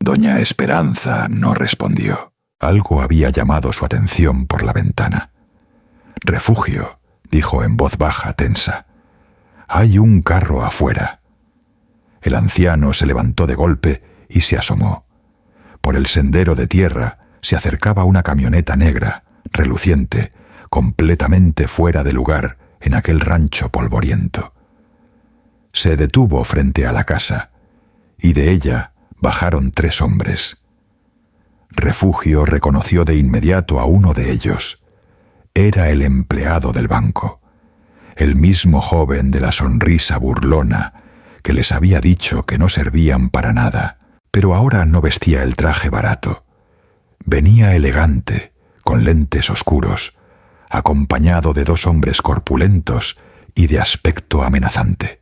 Speaker 1: Doña Esperanza no respondió. Algo había llamado su atención por la ventana. Refugio, dijo en voz baja, tensa. Hay un carro afuera. El anciano se levantó de golpe y se asomó. Por el sendero de tierra se acercaba una camioneta negra, reluciente, completamente fuera de lugar en aquel rancho polvoriento. Se detuvo frente a la casa, y de ella bajaron 3 hombres. Refugio reconoció de inmediato a uno de ellos. Era el empleado del banco, el mismo joven de la sonrisa burlona que les había dicho que no servían para nada, pero ahora no vestía el traje barato. Venía elegante, con lentes oscuros, acompañado de 2 hombres corpulentos y de aspecto amenazante.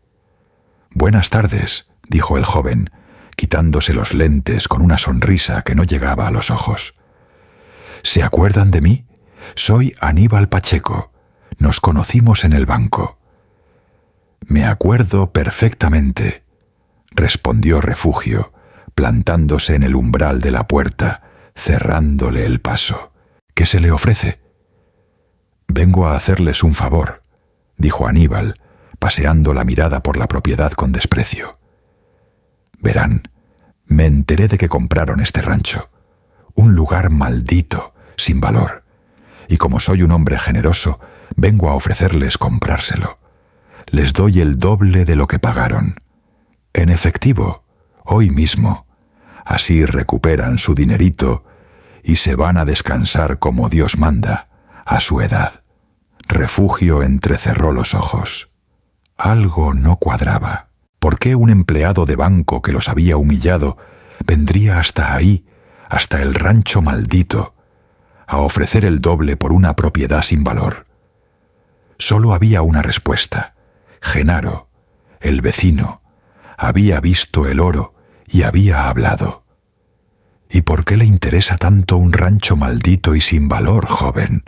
Speaker 1: «Buenas tardes», dijo el joven, quitándose los lentes con una sonrisa que no llegaba a los ojos. «¿Se acuerdan de mí? Soy Aníbal Pacheco. Nos conocimos en el banco». «Me acuerdo perfectamente», respondió Refugio, plantándose en el umbral de la puerta, cerrándole el paso. «¿Qué se le ofrece?» «Vengo a hacerles un favor», dijo Aníbal, paseando la mirada por la propiedad con desprecio. «Verán, me enteré de que compraron este rancho, un lugar maldito, sin valor, y como soy un hombre generoso, vengo a ofrecerles comprárselo. Les doy el doble de lo que pagaron. En efectivo, hoy mismo. Así recuperan su dinerito y se van a descansar como Dios manda, a su edad». Refugio entrecerró los ojos. Algo no cuadraba. ¿Por qué un empleado de banco que los había humillado vendría hasta ahí, hasta el rancho maldito, a ofrecer el doble por una propiedad sin valor? Solo había una respuesta. Genaro, el vecino, había visto el oro y había hablado. «¿Y por qué le interesa tanto un rancho maldito y sin valor, joven?»,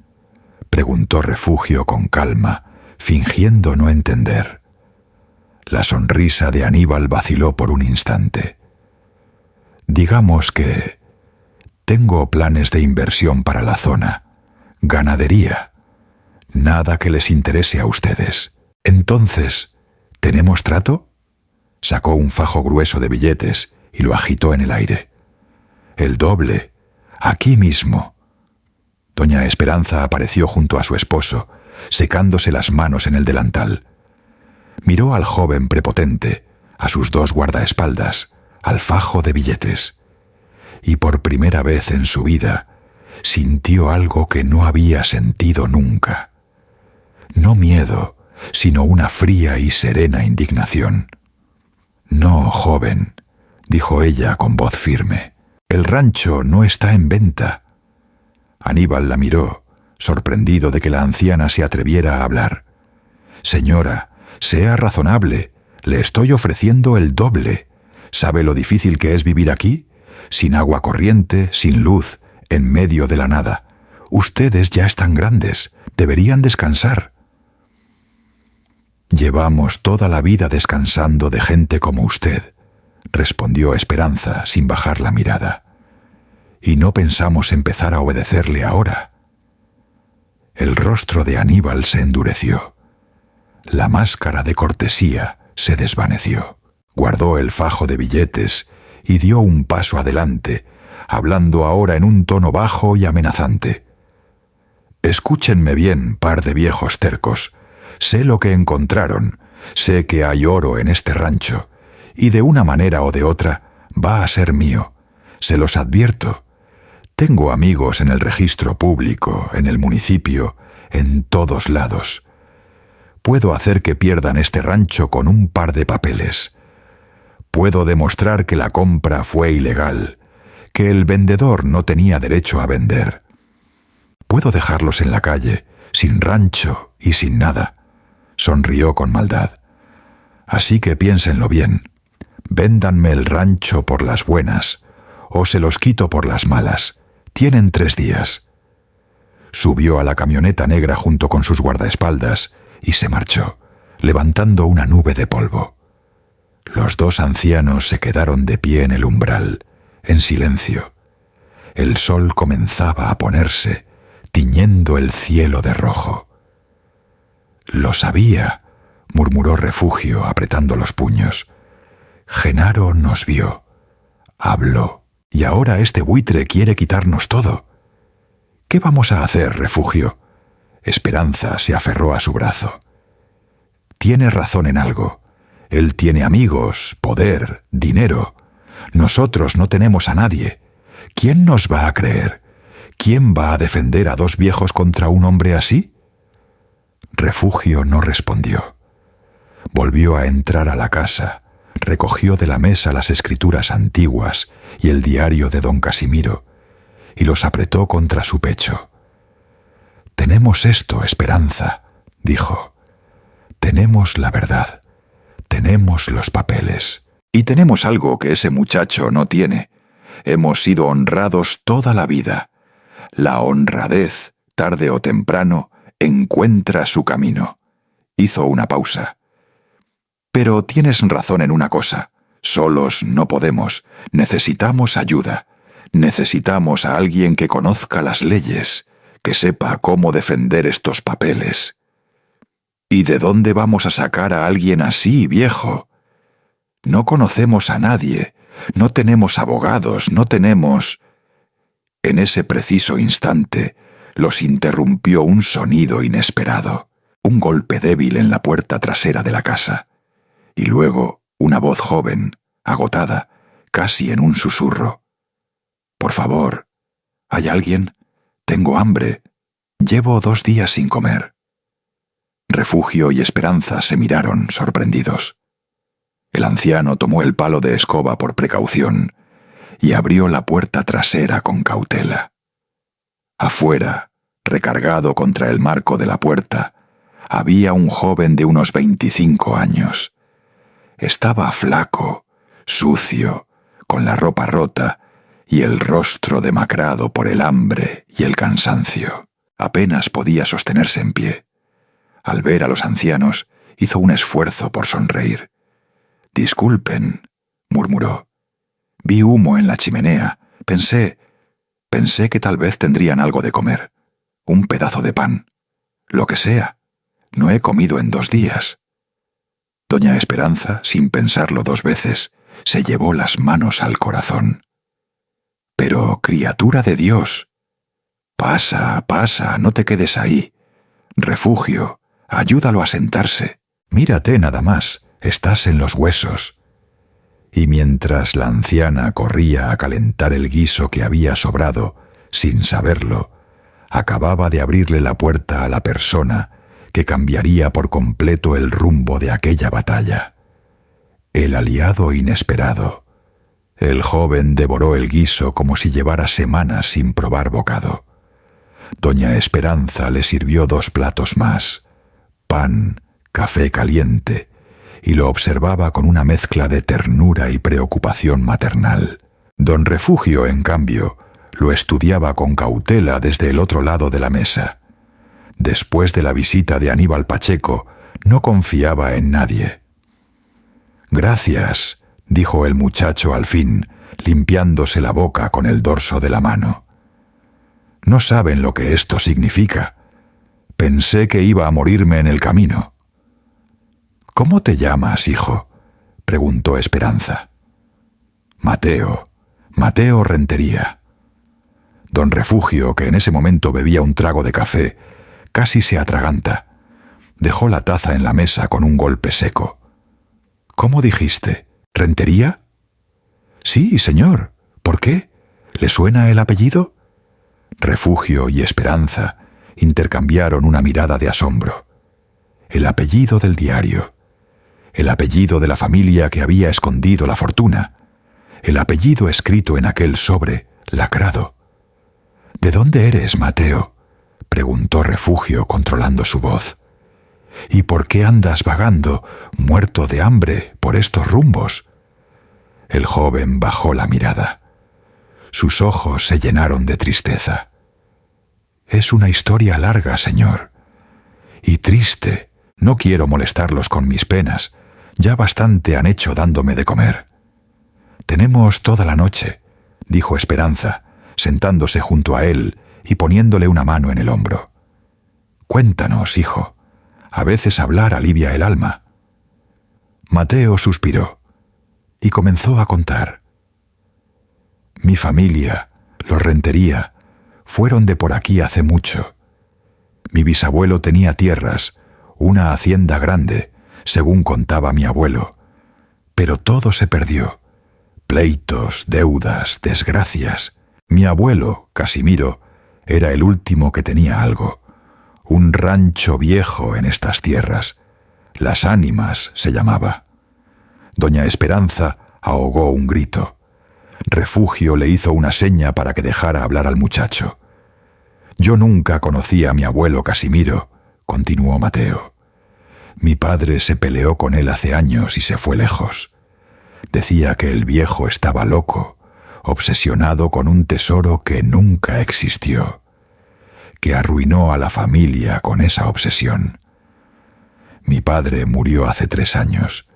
Speaker 1: preguntó Refugio con calma, fingiendo no entender. La sonrisa de Aníbal vaciló por un instante. «Digamos que tengo planes de inversión para la zona, ganadería, nada que les interese a ustedes. Entonces, ¿tenemos trato?». Sacó un fajo grueso de billetes y lo agitó en el aire. «El doble, aquí mismo». Doña Esperanza apareció junto a su esposo, secándose las manos en el delantal. Miró al joven prepotente, a sus 2 guardaespaldas, al fajo de billetes, y por primera vez en su vida sintió algo que no había sentido nunca. No miedo, sino una fría y serena indignación. «No, joven, dijo ella con voz firme. «El rancho no está en venta». Aníbal la miró, sorprendido de que la anciana se atreviera a hablar. «Señora, sea razonable. Le estoy ofreciendo el doble. ¿Sabe lo difícil que es vivir aquí? Sin agua corriente, sin luz, en medio de la nada. Ustedes ya están grandes. Deberían descansar». «Llevamos toda la vida descansando de gente como usted», respondió Esperanza sin bajar la mirada. «Y no pensamos empezar a obedecerle ahora». El rostro de Aníbal se endureció. La máscara de cortesía se desvaneció. Guardó el fajo de billetes y dio un paso adelante, hablando ahora en un tono bajo y amenazante. «Escúchenme bien, par de viejos tercos. Sé lo que encontraron, sé que hay oro en este rancho, y de una manera o de otra va a ser mío. Se los advierto. Tengo amigos en el registro público, en el municipio, en todos lados. Puedo hacer que pierdan este rancho con un par de papeles. Puedo demostrar que la compra fue ilegal, que el vendedor no tenía derecho a vender. Puedo dejarlos en la calle, sin rancho y sin nada». Sonrió con maldad. «Así que piénsenlo bien. Véndanme el rancho por las buenas, o se los quito por las malas. Tienen 3 días». Subió a la camioneta negra junto con sus guardaespaldas y se marchó, levantando una nube de polvo. Los 2 ancianos se quedaron de pie en el umbral, en silencio. El sol comenzaba a ponerse, tiñendo el cielo de rojo. «Lo sabía», murmuró Refugio apretando los puños. «Genaro nos vio. Habló. Y ahora este buitre quiere quitarnos todo. ¿Qué vamos a hacer, Refugio?» Esperanza se aferró a su brazo. «Tiene razón en algo. Él tiene amigos, poder, dinero. Nosotros no tenemos a nadie. ¿Quién nos va a creer? ¿Quién va a defender a 2 viejos contra un hombre así?» Refugio no respondió. Volvió a entrar a la casa, recogió de la mesa las escrituras antiguas y el diario de don Casimiro, y los apretó contra su pecho. «Tenemos esto, Esperanza», dijo. «Tenemos la verdad, tenemos los papeles, y tenemos algo que ese muchacho no tiene. Hemos sido honrados toda la vida. La honradez, tarde o temprano, encuentra su camino». Hizo una pausa. «Pero tienes razón en una cosa. Solos no podemos. Necesitamos ayuda. Necesitamos a alguien que conozca las leyes, que sepa cómo defender estos papeles». «¿Y de dónde vamos a sacar a alguien así, viejo? No conocemos a nadie. No tenemos abogados, no tenemos...» En ese preciso instante los interrumpió un sonido inesperado, un golpe débil en la puerta trasera de la casa, y luego una voz joven, agotada, casi en un susurro. «Por favor, ¿hay alguien? Tengo hambre. Llevo 2 días sin comer». Refugio y Esperanza se miraron sorprendidos. El anciano tomó el palo de escoba por precaución y abrió la puerta trasera con cautela. Afuera, recargado contra el marco de la puerta, había un joven de unos 25 años. Estaba flaco, sucio, con la ropa rota y el rostro demacrado por el hambre y el cansancio. Apenas podía sostenerse en pie. Al ver a los ancianos, hizo un esfuerzo por sonreír. «Disculpen», murmuró. «Vi humo en la chimenea. Pensé que tal vez tendrían algo de comer. Un pedazo de pan. Lo que sea. No he comido en 2 días». Doña Esperanza, sin pensarlo 2 veces, se llevó las manos al corazón. «Pero, criatura de Dios, pasa, pasa, no te quedes ahí. Refugio, ayúdalo a sentarse. Mírate nada más, estás en los huesos». Y mientras la anciana corría a calentar el guiso que había sobrado, sin saberlo, acababa de abrirle la puerta a la persona que cambiaría por completo el rumbo de aquella batalla. El aliado inesperado, El joven devoró el guiso como si llevara semanas sin probar bocado. Doña Esperanza le sirvió 2 platos más, pan, café caliente, y lo observaba con una mezcla de ternura y preocupación maternal. Don Refugio, en cambio, lo estudiaba con cautela desde el otro lado de la mesa. Después de la visita de Aníbal Pacheco, no confiaba en nadie. «Gracias», dijo el muchacho al fin, limpiándose la boca con el dorso de la mano. «No saben lo que esto significa. Pensé que iba a morirme en el camino». «¿Cómo te llamas, hijo?», preguntó Esperanza. «Mateo, Mateo Rentería». Don Refugio, que en ese momento bebía un trago de café, casi se atraganta. Dejó la taza en la mesa con un golpe seco. «¿Cómo dijiste? ¿Rentería?» «Sí, señor. ¿Por qué? ¿Le suena el apellido?» Refugio y Esperanza intercambiaron una mirada de asombro. El apellido del diario. El apellido de la familia que había escondido la fortuna. El apellido escrito en aquel sobre lacrado. «¿De dónde eres, Mateo?», preguntó Refugio controlando su voz. «¿Y por qué andas vagando, muerto de hambre, por estos rumbos?» El joven bajó la mirada. Sus ojos se llenaron de tristeza. «Es una historia larga, señor. Y triste. No quiero molestarlos con mis penas. Ya bastante han hecho dándome de comer». «Tenemos toda la noche», dijo Esperanza, sentándose junto a él y poniéndole una mano en el hombro. «Cuéntanos, hijo. A veces hablar alivia el alma». Mateo suspiró y comenzó a contar. «Mi familia, los Rentería, fueron de por aquí hace mucho. Mi bisabuelo tenía tierras, una hacienda grande, según contaba mi abuelo. Pero todo se perdió. Pleitos, deudas, desgracias. Mi abuelo, Casimiro, era el último que tenía algo. Un rancho viejo en estas tierras. Las Ánimas se llamaba». Doña Esperanza ahogó un grito. Refugio le hizo una seña para que dejara hablar al muchacho. «Yo nunca conocí a mi abuelo Casimiro», continuó Mateo. «Mi padre se peleó con él hace años y se fue lejos. Decía que el viejo estaba loco, obsesionado con un tesoro que nunca existió, que arruinó a la familia con esa obsesión. Mi padre murió hace 3 años.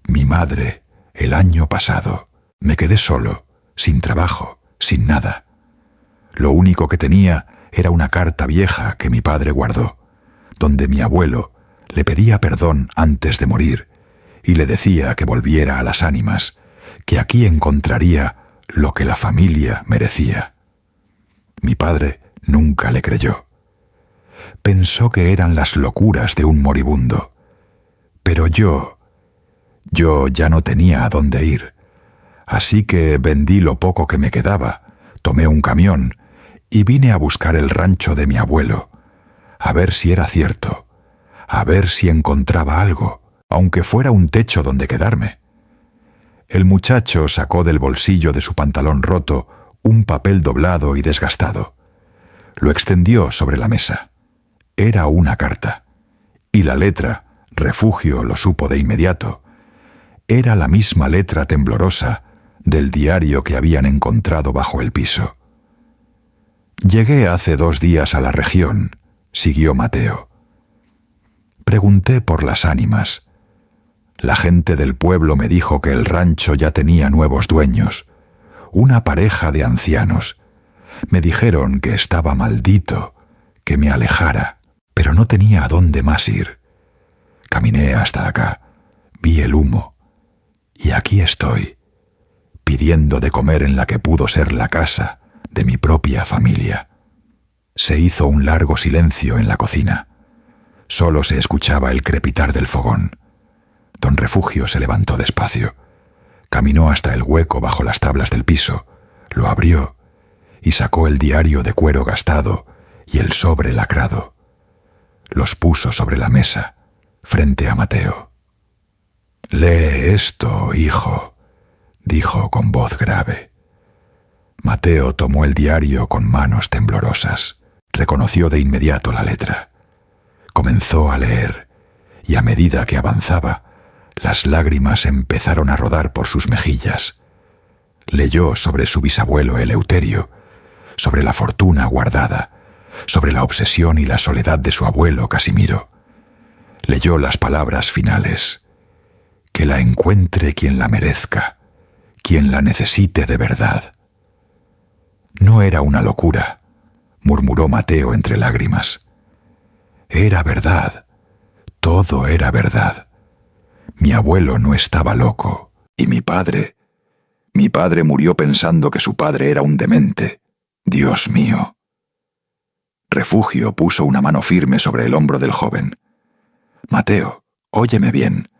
Speaker 1: Mi madre, el año pasado. Me quedé solo, sin trabajo, sin nada. Lo único que tenía era una carta vieja que mi padre guardó, donde mi abuelo le pedía perdón antes de morir y le decía que volviera a las Ánimas, que aquí encontraría lo que la familia merecía. Mi padre nunca le creyó. Pensó que eran las locuras de un moribundo. Pero yo ya no tenía a dónde ir. Así que vendí lo poco que me quedaba, tomé un camión y vine a buscar el rancho de mi abuelo, a ver si era cierto, a ver si encontraba algo, aunque fuera un techo donde quedarme». El muchacho sacó del bolsillo de su pantalón roto un papel doblado y desgastado. Lo extendió sobre la mesa. Era una carta. Y la letra, Refugio lo supo de inmediato, era la misma letra temblorosa del diario que habían encontrado bajo el piso. «Llegué hace 2 días a la región», siguió Mateo. «Pregunté por las Ánimas. La gente del pueblo me dijo que el rancho ya tenía nuevos dueños, una pareja de ancianos. Me dijeron que estaba maldito, que me alejara, pero no tenía a dónde más ir. Caminé hasta acá, vi el humo, y aquí estoy, pidiendo de comer en la que pudo ser la casa de mi propia familia». Se hizo un largo silencio en la cocina. Solo se escuchaba el crepitar del fogón. Don Refugio se levantó despacio. Caminó hasta el hueco bajo las tablas del piso, lo abrió y sacó el diario de cuero gastado y el sobre lacrado. Los puso sobre la mesa, frente a Mateo. «Lee esto, hijo», dijo con voz grave. Mateo tomó el diario con manos temblorosas. Reconoció de inmediato la letra. Comenzó a leer, y a medida que avanzaba, las lágrimas empezaron a rodar por sus mejillas. Leyó sobre su bisabuelo Eleuterio, sobre la fortuna guardada, sobre la obsesión y la soledad de su abuelo Casimiro. Leyó las palabras finales: que la encuentre quien la merezca, quien la necesite de verdad. No era una locura, murmuró Mateo entre lágrimas. Era verdad, todo era verdad. Mi abuelo no estaba loco, y mi padre murió pensando que su padre era un demente. Dios mío. Refugio puso una mano firme sobre el hombro del joven. Mateo, óyeme bien.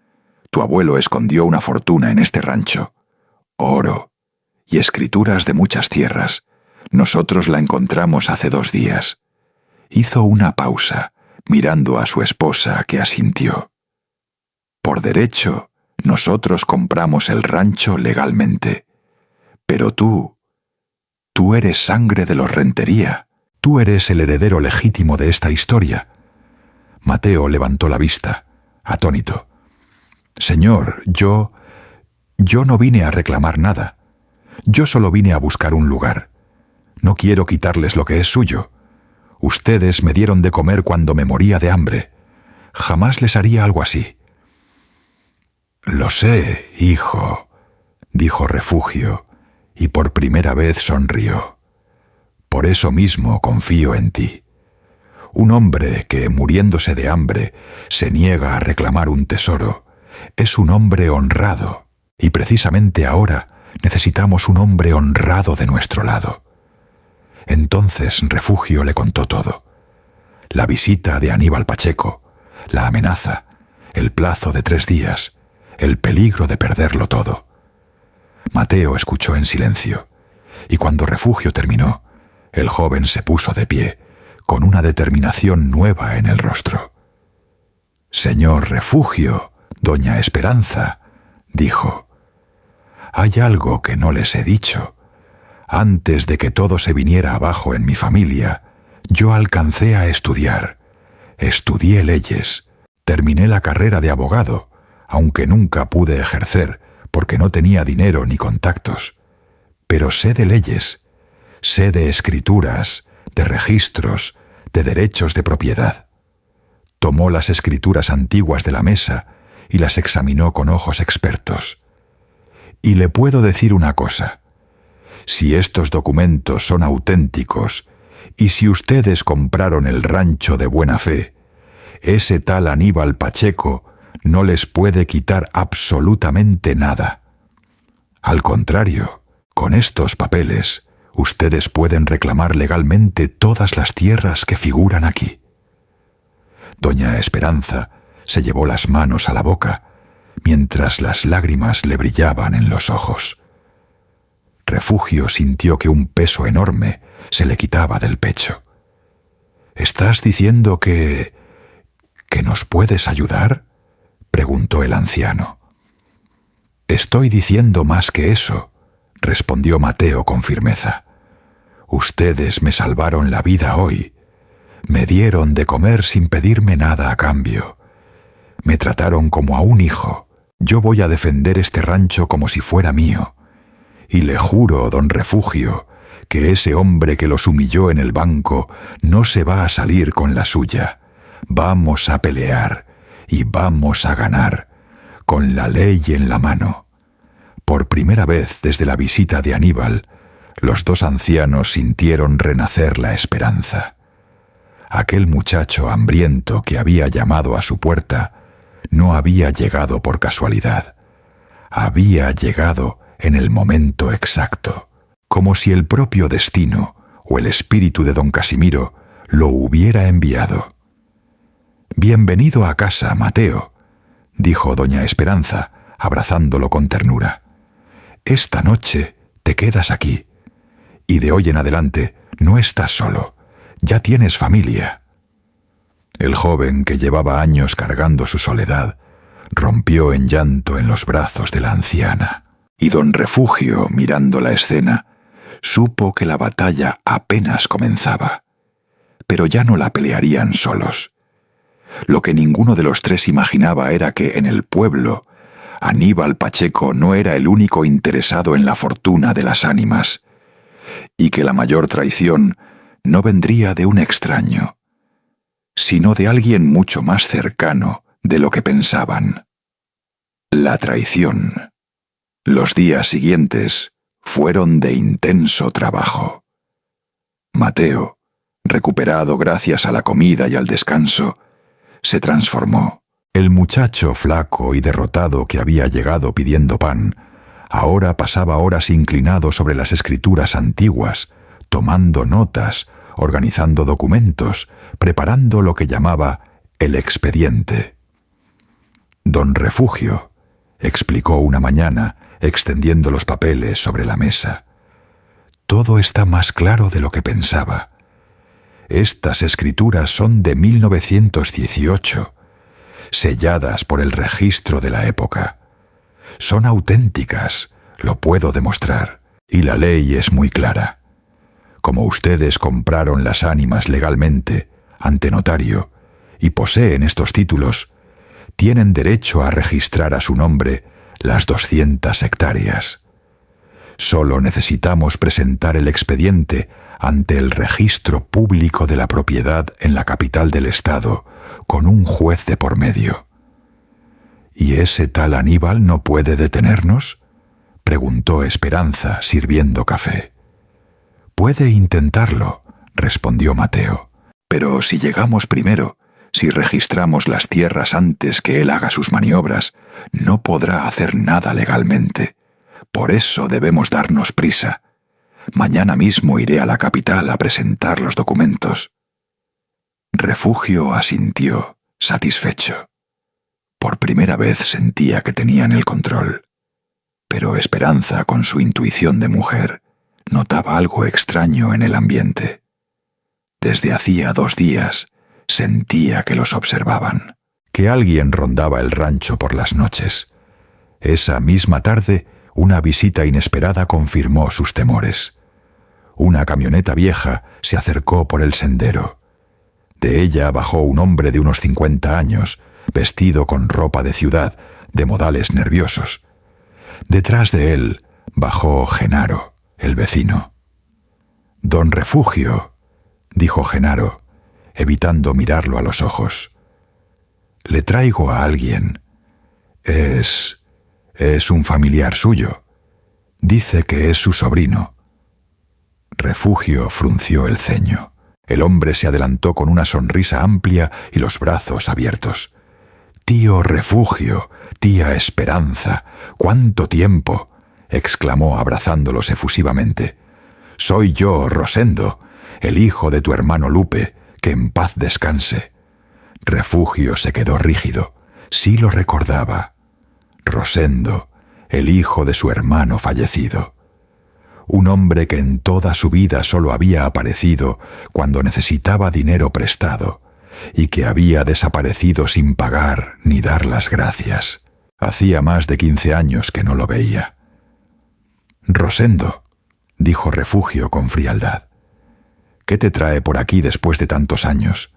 Speaker 1: Tu abuelo escondió una fortuna en este rancho. Oro y escrituras de muchas tierras. Nosotros la encontramos hace 2 días. Hizo una pausa, mirando a su esposa, que asintió. Por derecho, nosotros compramos el rancho legalmente. Pero tú eres sangre de los Rentería. Tú eres el heredero legítimo de esta historia. Mateo levantó la vista, atónito. Señor, yo no vine a reclamar nada. Yo solo vine a buscar un lugar. No quiero quitarles lo que es suyo. Ustedes me dieron de comer cuando me moría de hambre. Jamás les haría algo así. Lo sé, hijo, dijo Refugio, y por primera vez sonrió. Por eso mismo confío en ti. Un hombre que, muriéndose de hambre, se niega a reclamar un tesoro, es un hombre honrado, y precisamente ahora necesitamos un hombre honrado de nuestro lado. Entonces Refugio le contó todo. La visita de Aníbal Pacheco, la amenaza, el plazo de 3 días, el peligro de perderlo todo. Mateo escuchó en silencio, y cuando Refugio terminó, el joven se puso de pie, con una determinación nueva en el rostro. «Señor Refugio, doña Esperanza», dijo, «hay algo que no les he dicho. Antes de que todo se viniera abajo en mi familia, yo alcancé a estudiar. Estudié leyes, terminé la carrera de abogado, aunque nunca pude ejercer porque no tenía dinero ni contactos. Pero sé de leyes, sé de escrituras, de registros, de derechos de propiedad». Tomó las escrituras antiguas de la mesa y las examinó con ojos expertos. «Y le puedo decir una cosa. Si estos documentos son auténticos y si ustedes compraron el rancho de buena fe, ese tal Aníbal Pacheco no les puede quitar absolutamente nada. Al contrario, con estos papeles, ustedes pueden reclamar legalmente todas las tierras que figuran aquí». Doña Esperanza se llevó las manos a la boca, mientras las lágrimas le brillaban en los ojos. Refugio sintió que un peso enorme se le quitaba del pecho. «¿Estás diciendo que nos puedes ayudar?», preguntó el anciano. «Estoy diciendo más que eso», respondió Mateo con firmeza. «Ustedes me salvaron la vida hoy. Me dieron de comer sin pedirme nada a cambio. Me trataron como a un hijo. Yo voy a defender este rancho como si fuera mío. Y le juro, don Refugio, que ese hombre que los humilló en el banco no se va a salir con la suya. Vamos a pelear y vamos a ganar, con la ley en la mano». Por primera vez desde la visita de Aníbal, los 2 ancianos sintieron renacer la esperanza. Aquel muchacho hambriento que había llamado a su puerta no había llegado por casualidad. Había llegado en el momento exacto, como si el propio destino o el espíritu de don Casimiro lo hubiera enviado. «Bienvenido a casa, Mateo», dijo doña Esperanza, abrazándolo con ternura. «Esta noche te quedas aquí, y de hoy en adelante no estás solo. Ya tienes familia». El joven, que llevaba años cargando su soledad, rompió en llanto en los brazos de la anciana, y don Refugio, mirando la escena, supo que la batalla apenas comenzaba, pero ya no la pelearían solos. Lo que ninguno de los tres imaginaba era que en el pueblo Aníbal Pacheco no era el único interesado en la fortuna de las ánimas, y que la mayor traición no vendría de un extraño, sino de alguien mucho más cercano de lo que pensaban. La traición. Los días siguientes fueron de intenso trabajo. Mateo, recuperado gracias a la comida y al descanso, se transformó. El muchacho flaco y derrotado que había llegado pidiendo pan, ahora pasaba horas inclinado sobre las escrituras antiguas, tomando notas, organizando documentos, preparando lo que llamaba el expediente. Don Refugio, explicó una mañana, extendiendo los papeles sobre la mesa. Todo está más claro de lo que pensaba. Estas escrituras son de 1918, selladas por el registro de la época. Son auténticas, lo puedo demostrar, y la ley es muy clara. Como ustedes compraron las ánimas legalmente, ante notario, y poseen estos títulos, tienen derecho a registrar a su nombre las 200 hectáreas. Solo necesitamos presentar el expediente ante el registro público de la propiedad en la capital del estado, con un juez de por medio. ¿Y ese tal Aníbal no puede detenernos?, preguntó Esperanza, sirviendo café. Puede intentarlo, respondió Mateo, pero si llegamos primero, si registramos las tierras antes que él haga sus maniobras, no podrá hacer nada legalmente. Por eso debemos darnos prisa. Mañana mismo iré a la capital a presentar los documentos. Refugio asintió, satisfecho. Por primera vez sentía que tenían el control. Pero Esperanza, con su intuición de mujer, notaba algo extraño en el ambiente. Desde hacía 2 días sentía que los observaban, que alguien rondaba el rancho por las noches. Esa misma tarde, una visita inesperada confirmó sus temores. Una camioneta vieja se acercó por el sendero. De ella bajó un hombre de unos 50 años, vestido con ropa de ciudad, de modales nerviosos. Detrás de él bajó Genaro, el vecino. «Don Refugio», dijo Genaro, evitando mirarlo a los ojos. «Le traigo a alguien. Es un familiar suyo. Dice que es su sobrino». Refugio frunció el ceño. El hombre se adelantó con una sonrisa amplia y los brazos abiertos. «Tío Refugio, tía Esperanza, ¿cuánto tiempo?», exclamó abrazándolos efusivamente. «Soy yo, Rosendo, el hijo de tu hermano Lupe, que en paz descanse». Refugio se quedó rígido. Sí lo recordaba. Rosendo, el hijo de su hermano fallecido. Un hombre que en toda su vida solo había aparecido cuando necesitaba dinero prestado y que había desaparecido sin pagar ni dar las gracias. Hacía más de 15 años que no lo veía. «Rosendo», dijo Refugio con frialdad, «¿qué te trae por aquí después de tantos años?»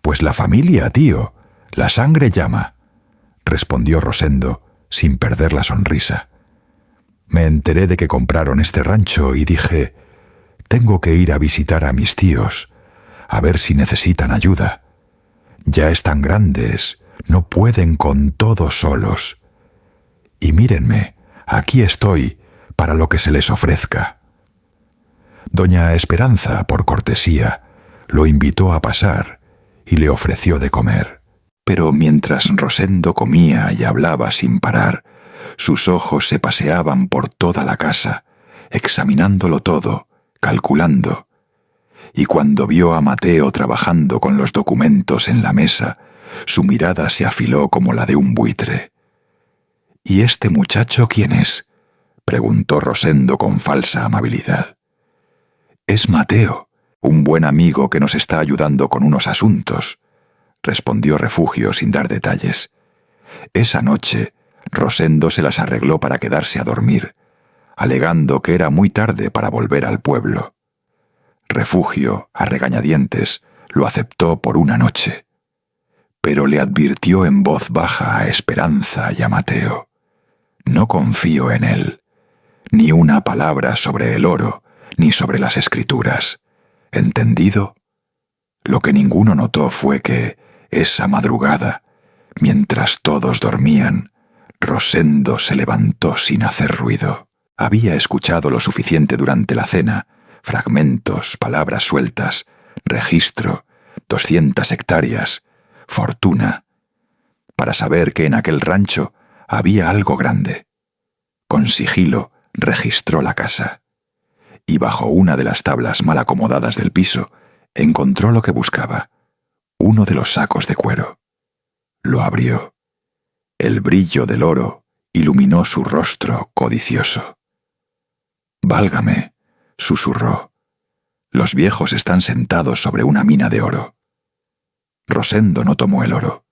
Speaker 1: «Pues la familia, tío. La sangre llama», respondió Rosendo, sin perder la sonrisa. «Me enteré de que compraron este rancho y dije, tengo que ir a visitar a mis tíos, a ver si necesitan ayuda. Ya están grandes, no pueden con todo solos. Y mírenme, aquí estoy para lo que se les ofrezca». Doña Esperanza, por cortesía, lo invitó a pasar y le ofreció de comer. Pero mientras Rosendo comía y hablaba sin parar, sus ojos se paseaban por toda la casa, examinándolo todo, calculando. Y cuando vio a Mateo trabajando con los documentos en la mesa, su mirada se afiló como la de un buitre. «¿Y este muchacho quién es?», preguntó Rosendo con falsa amabilidad. «Es Mateo, un buen amigo que nos está ayudando con unos asuntos», respondió Refugio sin dar detalles. «Esa noche Rosendo se las arregló para quedarse a dormir, alegando que era muy tarde para volver al pueblo. Refugio, a regañadientes, lo aceptó por una noche, pero le advirtió en voz baja a Esperanza y a Mateo: «No confío en él, ni una palabra sobre el oro, ni sobre las escrituras. ¿Entendido?». Lo que ninguno notó fue que, esa madrugada, mientras todos dormían, Rosendo se levantó sin hacer ruido. Había escuchado lo suficiente durante la cena: fragmentos, palabras sueltas, registro, 200 hectáreas, fortuna, para saber que en aquel rancho había algo grande. Con sigilo registró la casa, y bajo una de las tablas mal acomodadas del piso encontró lo que buscaba: uno de los sacos de cuero. Lo abrió. El brillo del oro iluminó su rostro codicioso. «Válgame», susurró, «los viejos están sentados sobre una mina de oro». Rosendo no tomó el oro.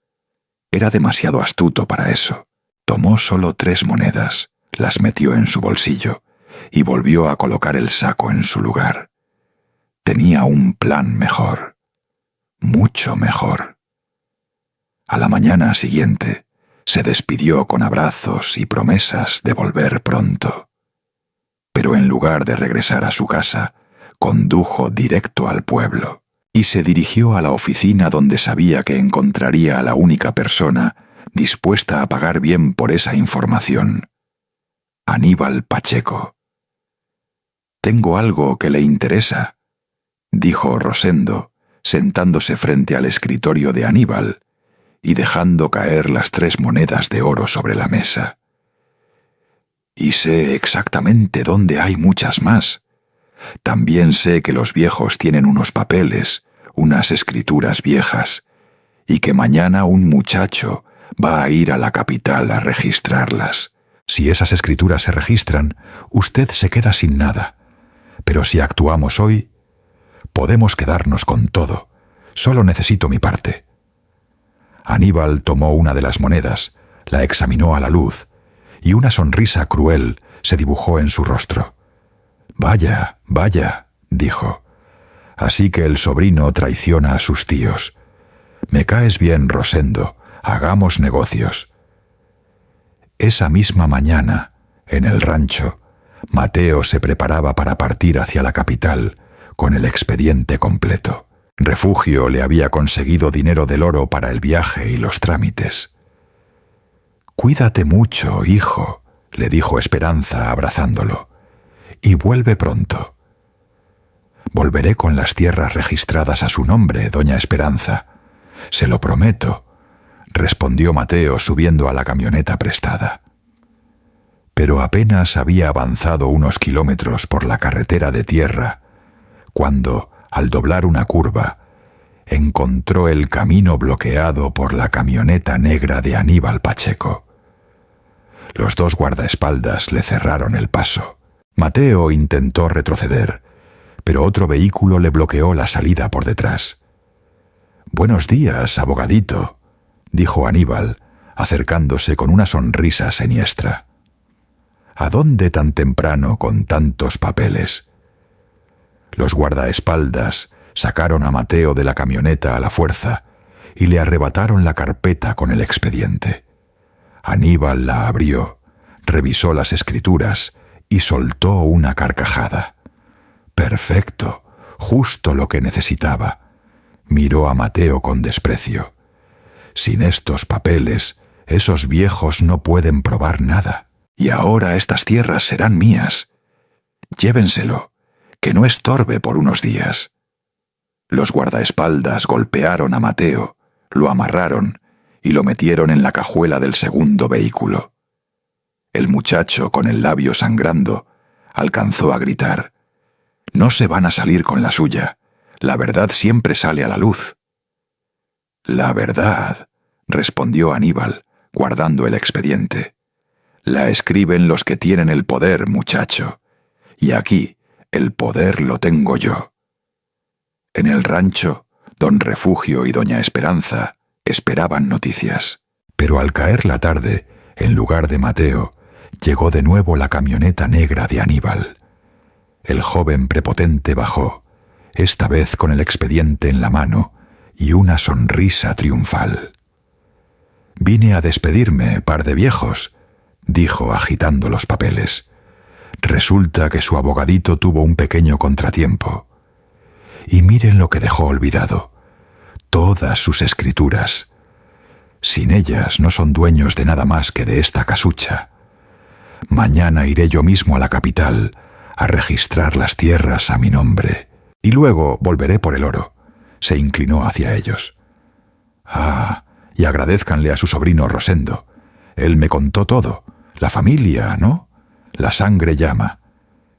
Speaker 1: Era demasiado astuto para eso. Tomó solo 3 monedas, las metió en su bolsillo y volvió a colocar el saco en su lugar. Tenía un plan mejor, mucho mejor. A la mañana siguiente se despidió con abrazos y promesas de volver pronto. Pero en lugar de regresar a su casa, condujo directo al pueblo y se dirigió a la oficina donde sabía que encontraría a la única persona dispuesta a pagar bien por esa información: Aníbal Pacheco. «Tengo algo que le interesa», dijo Rosendo, sentándose frente al escritorio de Aníbal y dejando caer las 3 monedas de oro sobre la mesa. «Y sé exactamente dónde hay muchas más. También sé que los viejos tienen unos papeles, unas escrituras viejas, y que mañana un muchacho va a ir a la capital a registrarlas. Si esas escrituras se registran, usted se queda sin nada. Pero si actuamos hoy, podemos quedarnos con todo. Solo necesito mi parte». Aníbal tomó una de las monedas, la examinó a la luz, y una sonrisa cruel se dibujó en su rostro. «Vaya, vaya», dijo, «así que el sobrino traiciona a sus tíos. Me caes bien, Rosendo, hagamos negocios». Esa misma mañana, en el rancho, Mateo se preparaba para partir hacia la capital con el expediente completo. Refugio le había conseguido dinero del oro para el viaje y los trámites. «Cuídate mucho, hijo», le dijo Esperanza abrazándolo, «y vuelve pronto». «Volveré con las tierras registradas a su nombre, doña Esperanza. Se lo prometo», respondió Mateo subiendo a la camioneta prestada. Pero apenas había avanzado unos kilómetros por la carretera de tierra cuando, al doblar una curva, encontró el camino bloqueado por la camioneta negra de Aníbal Pacheco. Los 2 guardaespaldas le cerraron el paso. Mateo intentó retroceder, pero otro vehículo le bloqueó la salida por detrás. «Buenos días, abogadito», dijo Aníbal, acercándose con una sonrisa siniestra. «¿A dónde tan temprano con tantos papeles?». Los guardaespaldas sacaron a Mateo de la camioneta a la fuerza y le arrebataron la carpeta con el expediente. Aníbal la abrió, revisó las escrituras y soltó una carcajada. «Perfecto, justo lo que necesitaba». Miró a Mateo con desprecio. «Sin estos papeles, esos viejos no pueden probar nada. Y ahora estas tierras serán mías. Llévenselo, que no estorbe por unos días». Los guardaespaldas golpearon a Mateo, lo amarraron y lo metieron en la cajuela del segundo vehículo. El muchacho, con el labio sangrando, alcanzó a gritar: «No se van a salir con la suya. La verdad siempre sale a la luz». «La verdad», respondió Aníbal, guardando el expediente, «la escriben los que tienen el poder, muchacho. Y aquí el poder lo tengo yo». En el rancho, don Refugio y doña Esperanza esperaban noticias, pero al caer la tarde en lugar de Mateo, llegó de nuevo la camioneta negra de Aníbal. El joven prepotente bajó, esta vez con el expediente en la mano y una sonrisa triunfal. «Vine a despedirme, par de viejos», dijo agitando los papeles. «Resulta que su abogadito tuvo un pequeño contratiempo. Y miren lo que dejó olvidado. Todas sus escrituras. Sin ellas no son dueños de nada más que de esta casucha. Mañana iré yo mismo a la capital a registrar las tierras a mi nombre. Y luego volveré por el oro». Se inclinó hacia ellos. «Ah, y agradézcanle a su sobrino Rosendo. Él me contó todo. La familia, ¿no? La sangre llama.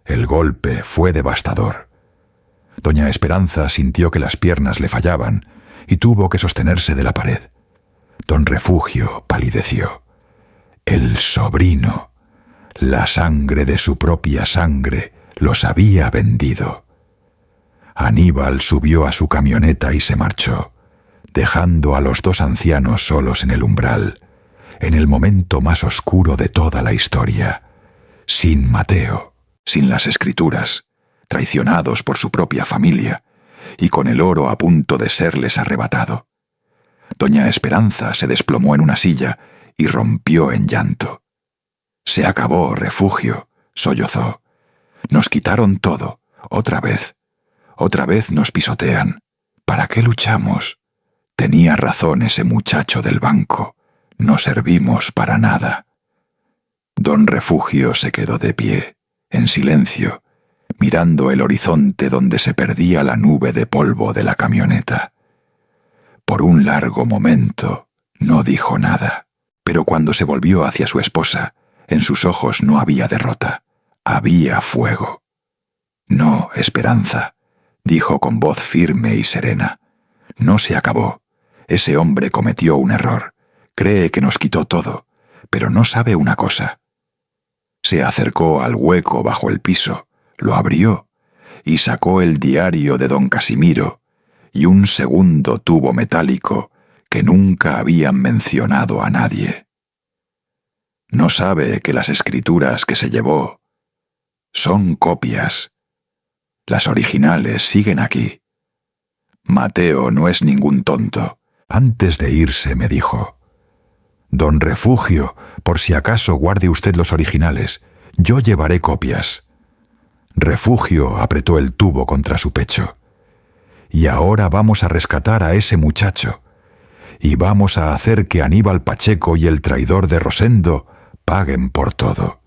Speaker 1: El golpe fue devastador». Doña Esperanza sintió que las piernas le fallaban y tuvo que sostenerse de la pared. Don Refugio palideció. El sobrino, la sangre de su propia sangre, los había vendido. Aníbal subió a su camioneta y se marchó, dejando a los dos ancianos solos en el umbral, en el momento más oscuro de toda la historia, sin Mateo, sin las escrituras, traicionados por su propia familia y con el oro a punto de serles arrebatado. Doña Esperanza se desplomó en una silla y rompió en llanto. «Se acabó, Refugio», sollozó. «Nos quitaron todo, otra vez. Otra vez nos pisotean. ¿Para qué luchamos? Tenía razón ese muchacho del banco. No servimos para nada». Don Refugio se quedó de pie, en silencio, mirando el horizonte donde se perdía la nube de polvo de la camioneta. Por un largo momento no dijo nada, pero cuando se volvió hacia su esposa, en sus ojos no había derrota, había fuego. «No, Esperanza», dijo con voz firme y serena. «No se acabó. Ese hombre cometió un error. Cree que nos quitó todo, pero no sabe una cosa». Se acercó al hueco bajo el piso, lo abrió y sacó el diario de don Casimiro y un segundo tubo metálico que nunca habían mencionado a nadie. No sabe que las escrituras que se llevó son copias. Las originales siguen aquí. Mateo no es ningún tonto. Antes de irse me dijo: «Don Refugio, por si acaso guarde usted los originales. Yo llevaré copias». Refugio apretó el tubo contra su pecho. «Y ahora vamos a rescatar a ese muchacho. Y vamos a hacer que Aníbal Pacheco y el traidor de Rosendo paguen por todo».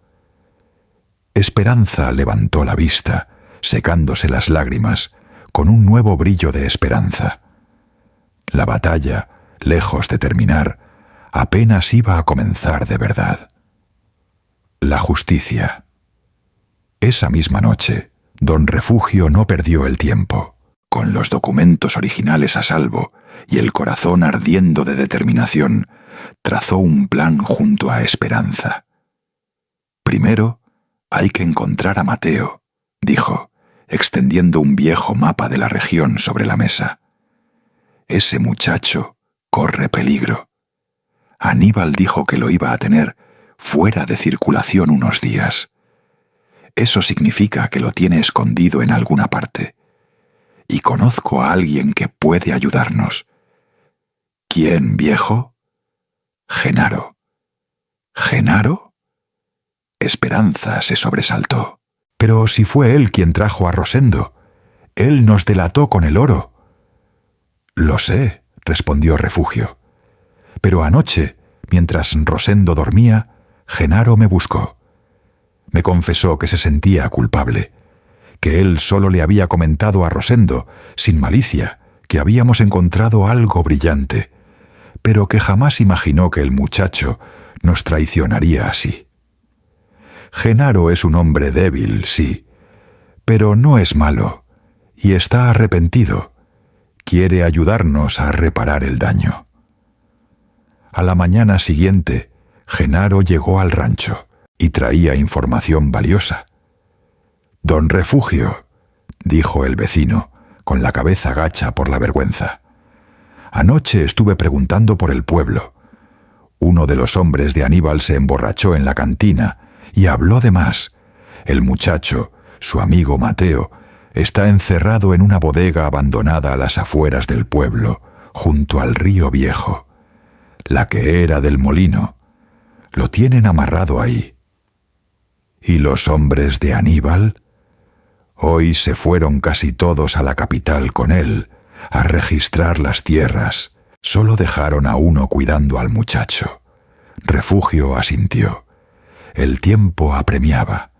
Speaker 1: Esperanza levantó la vista, secándose las lágrimas, con un nuevo brillo de esperanza. La batalla, lejos de terminar, apenas iba a comenzar de verdad. La justicia. Esa misma noche, don Refugio no perdió el tiempo. Con los documentos originales a salvo y el corazón ardiendo de determinación, trazó un plan junto a Esperanza. «Primero, hay que encontrar a Mateo», dijo, extendiendo un viejo mapa de la región sobre la mesa. «Ese muchacho corre peligro. Aníbal dijo que lo iba a tener fuera de circulación unos días. Eso significa que lo tiene escondido en alguna parte. Y conozco a alguien que puede ayudarnos». «¿Quién, viejo?» «Genaro». «¿Genaro?» Esperanza se sobresaltó. «Pero si fue él quien trajo a Rosendo. Él nos delató con el oro». «Lo sé», respondió Refugio. «Pero anoche, mientras Rosendo dormía, Genaro me buscó. Me confesó que se sentía culpable, que él solo le había comentado a Rosendo, sin malicia, que habíamos encontrado algo brillante, pero que jamás imaginó que el muchacho nos traicionaría así. Genaro es un hombre débil, sí, pero no es malo, y está arrepentido. Quiere ayudarnos a reparar el daño». A la mañana siguiente, Genaro llegó al rancho y traía información valiosa. «Don Refugio», dijo el vecino, con la cabeza gacha por la vergüenza, «anoche estuve preguntando por el pueblo. Uno de los hombres de Aníbal se emborrachó en la cantina y habló de más. El muchacho, su amigo Mateo, está encerrado en una bodega abandonada a las afueras del pueblo, junto al río Viejo, la que era del molino. Lo tienen amarrado ahí. ¿Y los hombres de Aníbal? Hoy se fueron casi todos a la capital con él, a registrar las tierras. Solo dejaron a uno cuidando al muchacho. Refugio asintió. El tiempo apremiaba.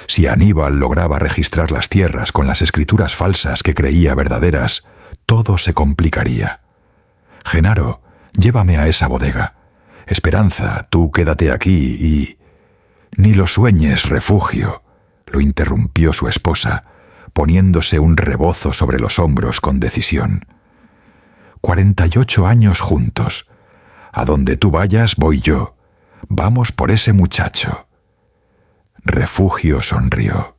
Speaker 1: Si Aníbal lograba registrar las tierras con las escrituras falsas que creía verdaderas, todo se complicaría. Genaro, llévame a esa bodega. Esperanza, tú quédate aquí y... Ni lo sueñes, Refugio, lo interrumpió su esposa, poniéndose un rebozo sobre los hombros con decisión. 48 años juntos. A donde tú vayas, voy yo. Vamos por ese muchacho. Refugio sonrió.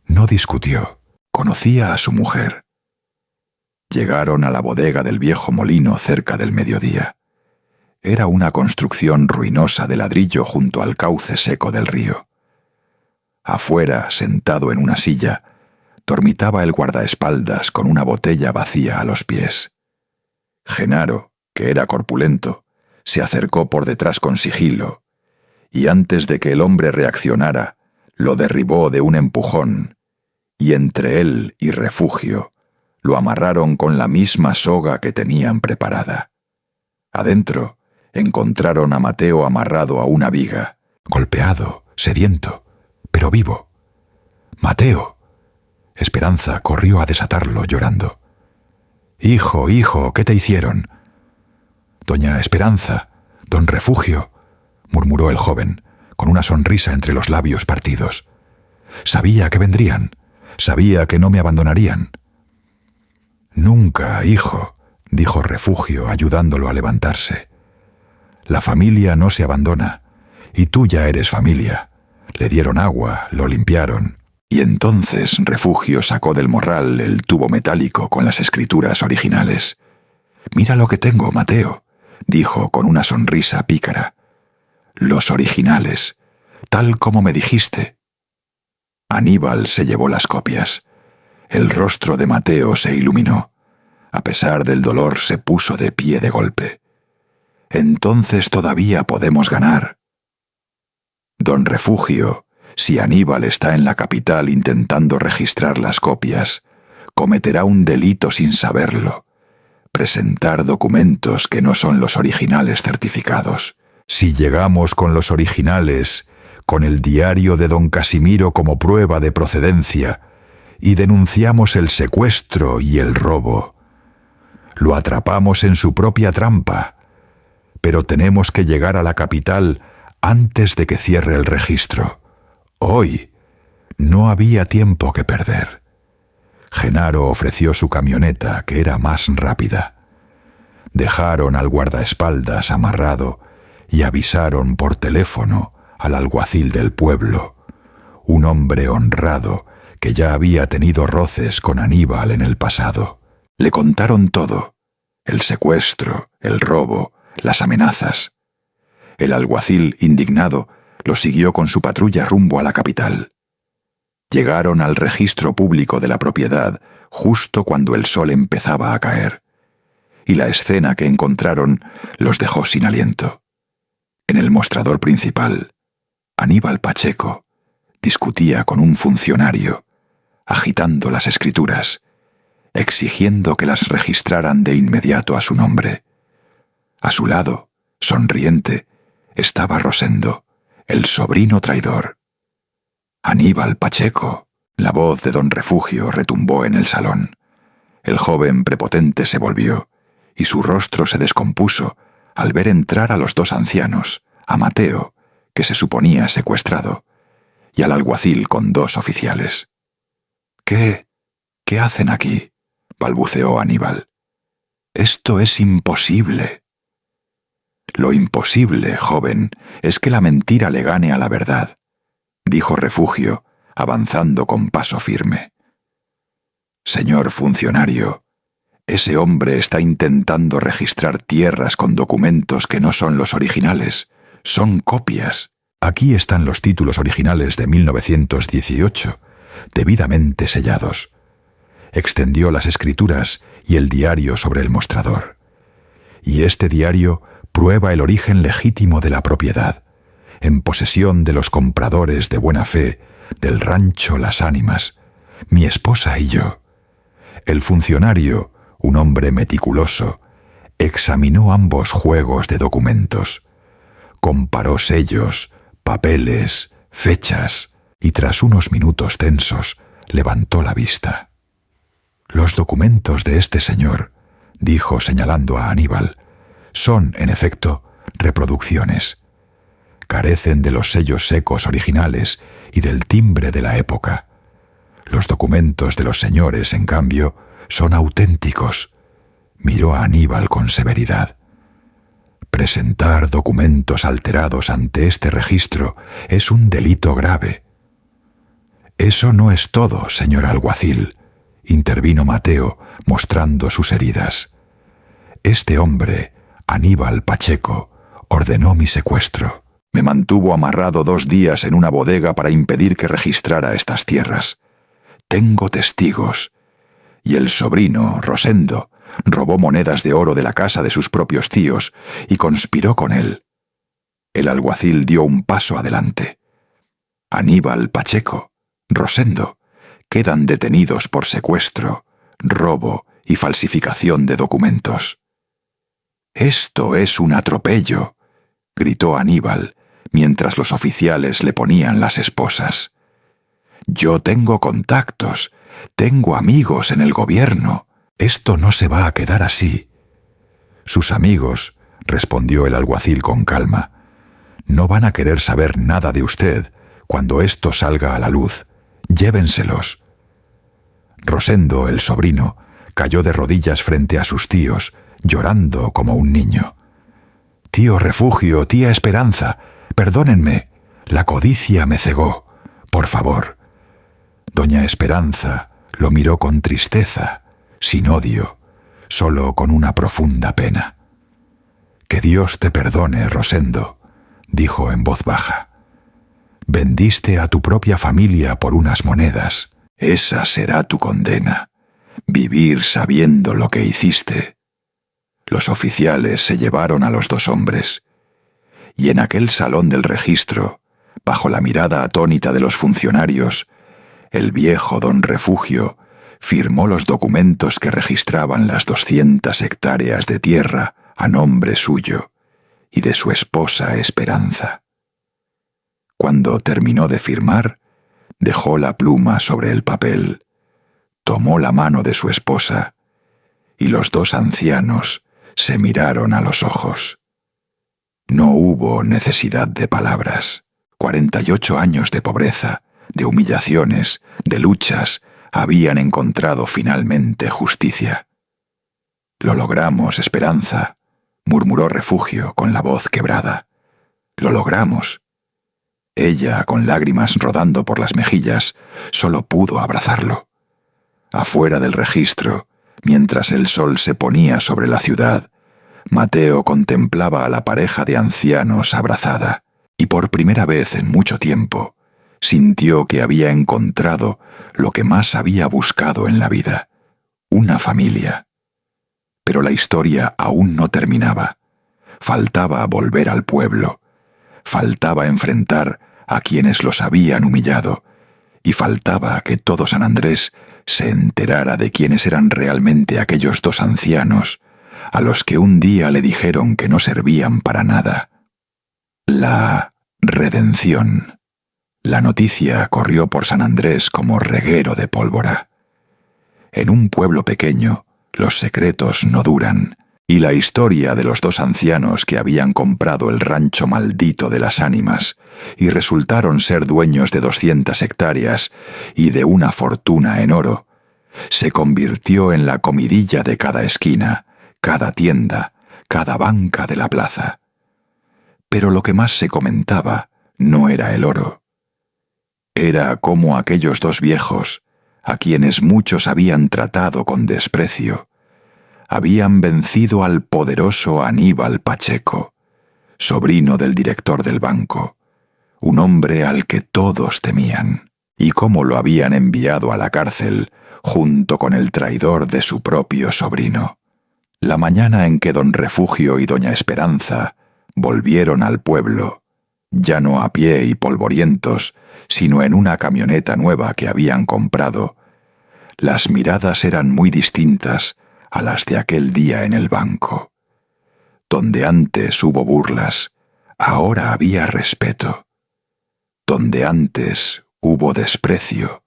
Speaker 1: No discutió. Conocía a su mujer. Llegaron a la bodega del viejo molino cerca del mediodía. Era una construcción ruinosa de ladrillo junto al cauce seco del río. Afuera, sentado en una silla, dormitaba el guardaespaldas con una botella vacía a los pies. Genaro, que era corpulento, se acercó por detrás con sigilo, y antes de que el hombre reaccionara, lo derribó de un empujón, y entre él y Refugio lo amarraron con la misma soga que tenían preparada. Adentro encontraron a Mateo amarrado a una viga, golpeado, sediento, pero vivo. ¡Mateo! Esperanza corrió a desatarlo llorando. «Hijo, hijo, ¿qué te hicieron?» «Doña Esperanza, don Refugio», murmuró el joven, con una sonrisa entre los labios partidos. «Sabía que vendrían, sabía que no me abandonarían». «Nunca, hijo», dijo Refugio, ayudándolo a levantarse. «La familia no se abandona, y tú ya eres familia». Le dieron agua, lo limpiaron, y entonces Refugio sacó del morral el tubo metálico con las escrituras originales. «Mira lo que tengo, Mateo», dijo con una sonrisa pícara. «Los originales, tal como me dijiste». Aníbal se llevó las copias. El rostro de Mateo se iluminó. A pesar del dolor, se puso de pie de golpe. «Entonces todavía podemos ganar». «Don Refugio, si Aníbal está en la capital intentando registrar las copias, cometerá un delito sin saberlo. Presentar documentos que no son los originales certificados. Si llegamos con los originales, con el diario de don Casimiro como prueba de procedencia, y denunciamos el secuestro y el robo, lo atrapamos en su propia trampa. Pero tenemos que llegar a la capital antes de que cierre el registro. Hoy no había tiempo que perder». Genaro ofreció su camioneta, que era más rápida. Dejaron al guardaespaldas amarrado y avisaron por teléfono al alguacil del pueblo, un hombre honrado que ya había tenido roces con Aníbal en el pasado. Le contaron todo: el secuestro, el robo, las amenazas. El alguacil, indignado, lo siguió con su patrulla rumbo a la capital. Llegaron al registro público de la propiedad justo cuando el sol empezaba a caer, y la escena que encontraron los dejó sin aliento. En el mostrador principal, Aníbal Pacheco discutía con un funcionario, agitando las escrituras, exigiendo que las registraran de inmediato a su nombre. A su lado, sonriente, estaba Rosendo, el sobrino traidor. «Aníbal Pacheco», la voz de don Refugio retumbó en el salón. El joven prepotente se volvió, y su rostro se descompuso al ver entrar a los dos ancianos, a Mateo, que se suponía secuestrado, y al alguacil con dos oficiales. «¿Qué hacen aquí?», balbuceó Aníbal. «Esto es imposible». «Lo imposible, joven, es que la mentira le gane a la verdad», dijo Refugio, avanzando con paso firme. «Señor funcionario, Ese hombre está intentando registrar tierras con documentos que no son los originales, son copias. Aquí están los títulos originales de 1918, debidamente sellados. Extendió las escrituras y el diario sobre el mostrador. Y este diario prueba el origen legítimo de la propiedad, en posesión de los compradores de buena fe del rancho Las Ánimas, mi esposa y yo. El funcionario, un hombre meticuloso, examinó ambos juegos de documentos, comparó sellos, papeles, fechas, y tras unos minutos tensos levantó la vista. Los documentos de este señor, dijo señalando a Aníbal, son, en efecto, reproducciones. Carecen de los sellos secos originales y del timbre de la época. Los documentos de los señores, en cambio, son auténticos. Miró a Aníbal con severidad. Presentar documentos alterados ante este registro es un delito grave. Eso no es todo, señor alguacil, intervino Mateo, mostrando sus heridas. Este hombre, Aníbal Pacheco, ordenó mi secuestro. Me mantuvo amarrado 2 días en una bodega para impedir que registrara estas tierras. Tengo testigos. Y el sobrino, Rosendo, robó monedas de oro de la casa de sus propios tíos y conspiró con él. El alguacil dio un paso adelante. Aníbal Pacheco, Rosendo, quedan detenidos por secuestro, robo y falsificación de documentos. «Esto es un atropello», gritó Aníbal, mientras los oficiales le ponían las esposas. «Yo tengo contactos, tengo amigos en el gobierno. Esto no se va a quedar así». «Sus amigos», respondió el alguacil con calma, «no van a querer saber nada de usted cuando esto salga a la luz. Llévenselos». Rosendo, el sobrino, cayó de rodillas frente a sus tíos, llorando como un niño. «Tío Refugio, tía Esperanza, perdónenme, la codicia me cegó. Por favor». Doña Esperanza lo miró con tristeza, sin odio, solo con una profunda pena. «Que Dios te perdone, Rosendo», dijo en voz baja. «Vendiste a tu propia familia por unas monedas. Esa será tu condena, vivir sabiendo lo que hiciste». Los oficiales se llevaron a los 2 hombres, y en aquel salón del registro, bajo la mirada atónita de los funcionarios, el viejo don Refugio firmó los documentos que registraban las 200 hectáreas de tierra a nombre suyo y de su esposa Esperanza. Cuando terminó de firmar, dejó la pluma sobre el papel, tomó la mano de su esposa, y los 2 ancianos se miraron a los ojos. No hubo necesidad de palabras. 48 años de pobreza, de humillaciones, de luchas, habían encontrado finalmente justicia. «Lo logramos, Esperanza», murmuró Refugio con la voz quebrada. «Lo logramos». Ella, con lágrimas rodando por las mejillas, solo pudo abrazarlo. Afuera del registro, mientras el sol se ponía sobre la ciudad, Mateo contemplaba a la pareja de ancianos abrazada, y por primera vez en mucho tiempo sintió que había encontrado lo que más había buscado en la vida, una familia. Pero la historia aún no terminaba. Faltaba volver al pueblo, faltaba enfrentar a quienes los habían humillado, y faltaba que todo San Andrés se enterara de quiénes eran realmente aquellos 2 ancianos, a los que un día le dijeron que no servían para nada. La redención. La noticia corrió por San Andrés como reguero de pólvora. En un pueblo pequeño, los secretos no duran, y la historia de los 2 ancianos que habían comprado el rancho maldito de Las Ánimas y resultaron ser dueños de 200 hectáreas y de una fortuna en oro, se convirtió en la comidilla de cada esquina, cada tienda, cada banca de la plaza. Pero lo que más se comentaba no era el oro. Era cómo aquellos 2 viejos, a quienes muchos habían tratado con desprecio, habían vencido al poderoso Aníbal Pacheco, sobrino del director del banco, un hombre al que todos temían, y cómo lo habían enviado a la cárcel junto con el traidor de su propio sobrino. La mañana en que don Refugio y doña Esperanza volvieron al pueblo, ya no a pie y polvorientos, sino en una camioneta nueva que habían comprado, las miradas eran muy distintas a las de aquel día en el banco. Donde antes hubo burlas, ahora había respeto. Donde antes hubo desprecio,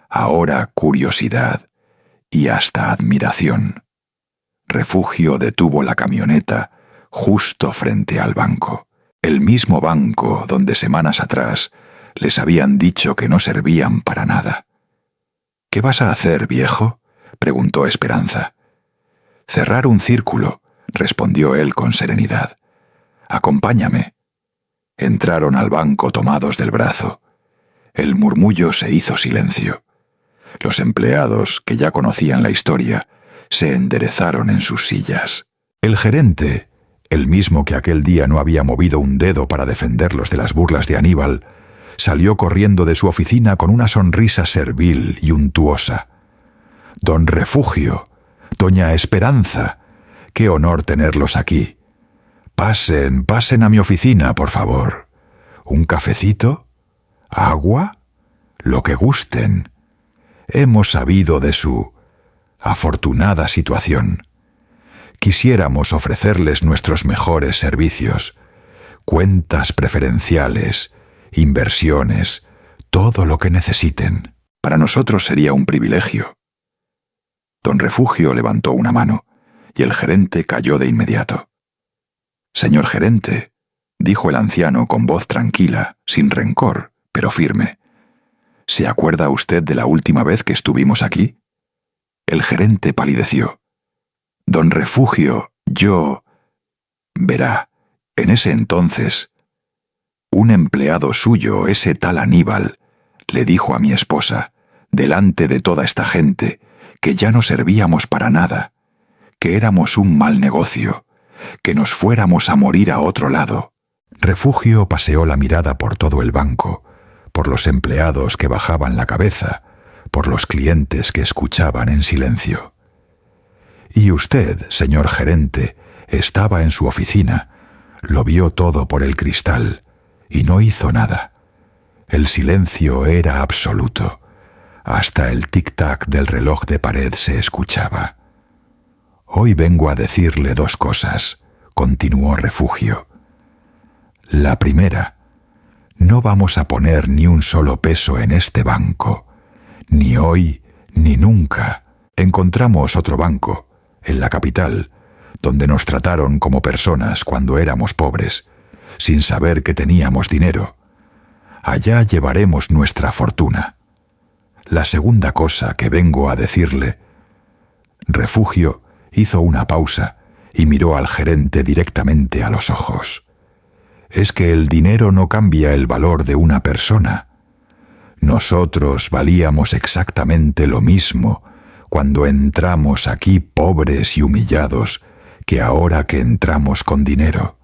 Speaker 1: ahora curiosidad y hasta admiración. Refugio detuvo la camioneta justo frente al banco, el mismo banco donde semanas atrás les habían dicho que no servían para nada. «¿Qué vas a hacer, viejo?», preguntó Esperanza. «Cerrar un círculo», respondió él con serenidad. «Acompáñame». Entraron al banco tomados del brazo. El murmullo se hizo silencio. Los empleados, que ya conocían la historia, se enderezaron en sus sillas. El gerente, el mismo que aquel día no había movido un dedo para defenderlos de las burlas de Aníbal, salió corriendo de su oficina con una sonrisa servil y untuosa. «Don Refugio, doña Esperanza, qué honor tenerlos aquí. Pasen, pasen a mi oficina, por favor. ¿Un cafecito? ¿Agua? Lo que gusten. Hemos sabido de su afortunada situación. Quisiéramos ofrecerles nuestros mejores servicios, cuentas preferenciales, inversiones, todo lo que necesiten. Para nosotros sería un privilegio». Don Refugio levantó una mano y el gerente cayó de inmediato. «Señor gerente», dijo el anciano con voz tranquila, sin rencor, pero firme, «¿se acuerda usted de la última vez que estuvimos aquí?» El gerente palideció. «Don Refugio, yo... Verá, en ese entonces, un empleado suyo, ese tal Aníbal, le dijo a mi esposa, delante de toda esta gente, que ya no servíamos para nada, que éramos un mal negocio, que nos fuéramos a morir a otro lado». Refugio paseó la mirada por todo el banco, por los empleados que bajaban la cabeza, por los clientes que escuchaban en silencio. «Y usted, señor gerente, estaba en su oficina, lo vio todo por el cristal y no hizo nada. El silencio era absoluto. Hasta el tic-tac del reloj de pared se escuchaba. Hoy vengo a decirle dos cosas», continuó Refugio. «La primera, no vamos a poner ni un solo peso en este banco, ni hoy ni nunca. Encontramos otro banco, en la capital, donde nos trataron como personas cuando éramos pobres, sin saber que teníamos dinero. Allá llevaremos nuestra fortuna. La segunda cosa que vengo a decirle». Refugio hizo una pausa y miró al gerente directamente a los ojos. «Es que el dinero no cambia el valor de una persona. Nosotros valíamos exactamente lo mismo cuando entramos aquí pobres y humillados que ahora que entramos con dinero.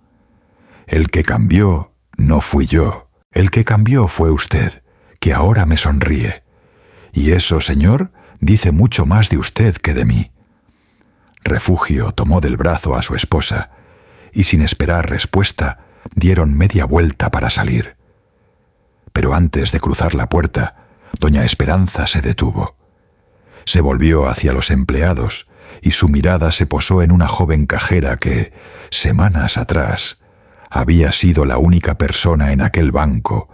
Speaker 1: El que cambió no fui yo, el que cambió fue usted, que ahora me sonríe. Y eso, señor, dice mucho más de usted que de mí». Refugio tomó del brazo a su esposa y sin esperar respuesta dieron media vuelta para salir. Pero antes de cruzar la puerta, doña Esperanza se detuvo. Se volvió hacia los empleados y su mirada se posó en una joven cajera que, semanas atrás, había sido la única persona en aquel banco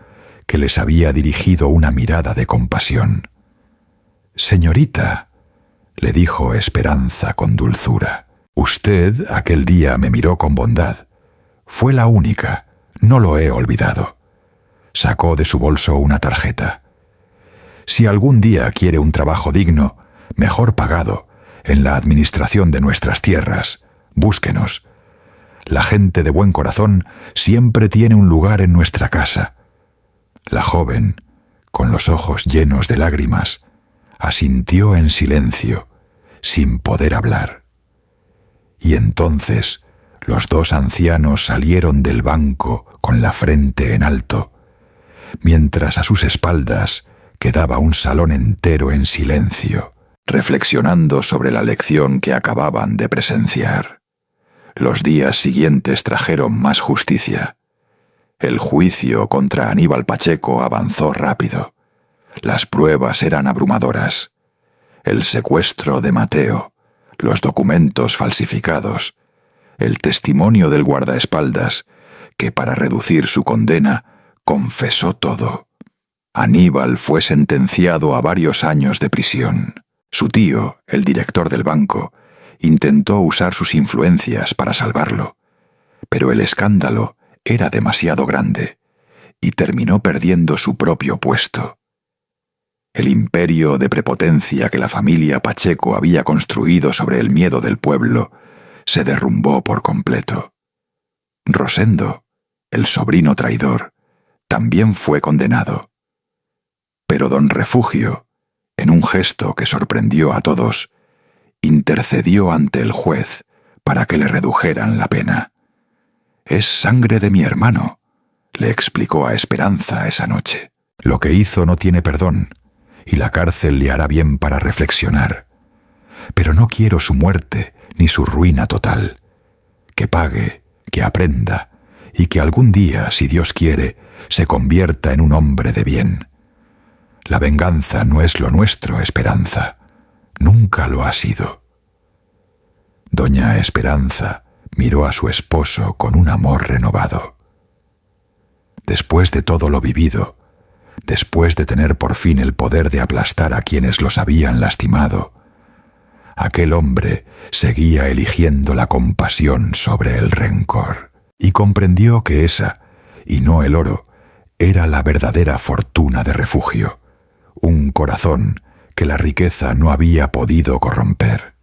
Speaker 1: que les había dirigido una mirada de compasión. «Señorita», le dijo Esperanza con dulzura, «usted aquel día me miró con bondad. Fue la única, no lo he olvidado». Sacó de su bolso una tarjeta. «Si algún día quiere un trabajo digno, mejor pagado, en la administración de nuestras tierras, búsquenos. La gente de buen corazón siempre tiene un lugar en nuestra casa». La joven, con los ojos llenos de lágrimas, asintió en silencio, sin poder hablar. Y entonces los dos ancianos salieron del banco con la frente en alto, mientras a sus espaldas quedaba un salón entero en silencio, reflexionando sobre la lección que acababan de presenciar. Los días siguientes trajeron más justicia. El juicio contra Aníbal Pacheco avanzó rápido. Las pruebas eran abrumadoras. El secuestro de Mateo, los documentos falsificados, el testimonio del guardaespaldas, que para reducir su condena confesó todo. Aníbal fue sentenciado a varios años de prisión. Su tío, el director del banco, intentó usar sus influencias para salvarlo, pero el escándalo era demasiado grande y terminó perdiendo su propio puesto. El imperio de prepotencia que la familia Pacheco había construido sobre el miedo del pueblo se derrumbó por completo. Rosendo, el sobrino traidor, también fue condenado. Pero don Refugio, en un gesto que sorprendió a todos, intercedió ante el juez para que le redujeran la pena. «Es sangre de mi hermano», le explicó a Esperanza esa noche. «Lo que hizo no tiene perdón, y la cárcel le hará bien para reflexionar. Pero no quiero su muerte ni su ruina total. Que pague, que aprenda, y que algún día, si Dios quiere, se convierta en un hombre de bien. La venganza no es lo nuestro, Esperanza. Nunca lo ha sido». Doña Esperanza miró a su esposo con un amor renovado. Después de todo lo vivido, después de tener por fin el poder de aplastar a quienes los habían lastimado, aquel hombre seguía eligiendo la compasión sobre el rencor, y comprendió que esa, y no el oro, era la verdadera fortuna de Refugio, un corazón que la riqueza no había podido corromper.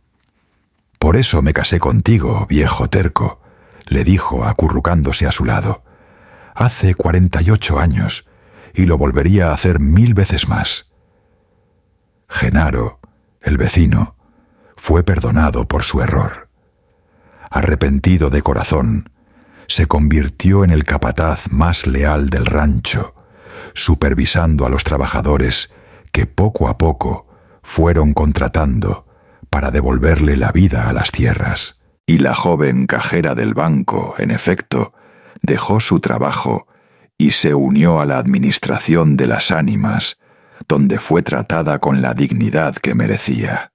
Speaker 1: «Por eso me casé contigo, viejo terco», le dijo acurrucándose a su lado. «Hace 48 años, y lo volvería a hacer 1000 veces más». Genaro, el vecino, fue perdonado por su error. Arrepentido de corazón, se convirtió en el capataz más leal del rancho, supervisando a los trabajadores que poco a poco fueron contratando para devolverle la vida a las tierras. Y la joven cajera del banco, en efecto, dejó su trabajo y se unió a la administración de las ánimas, donde fue tratada con la dignidad que merecía.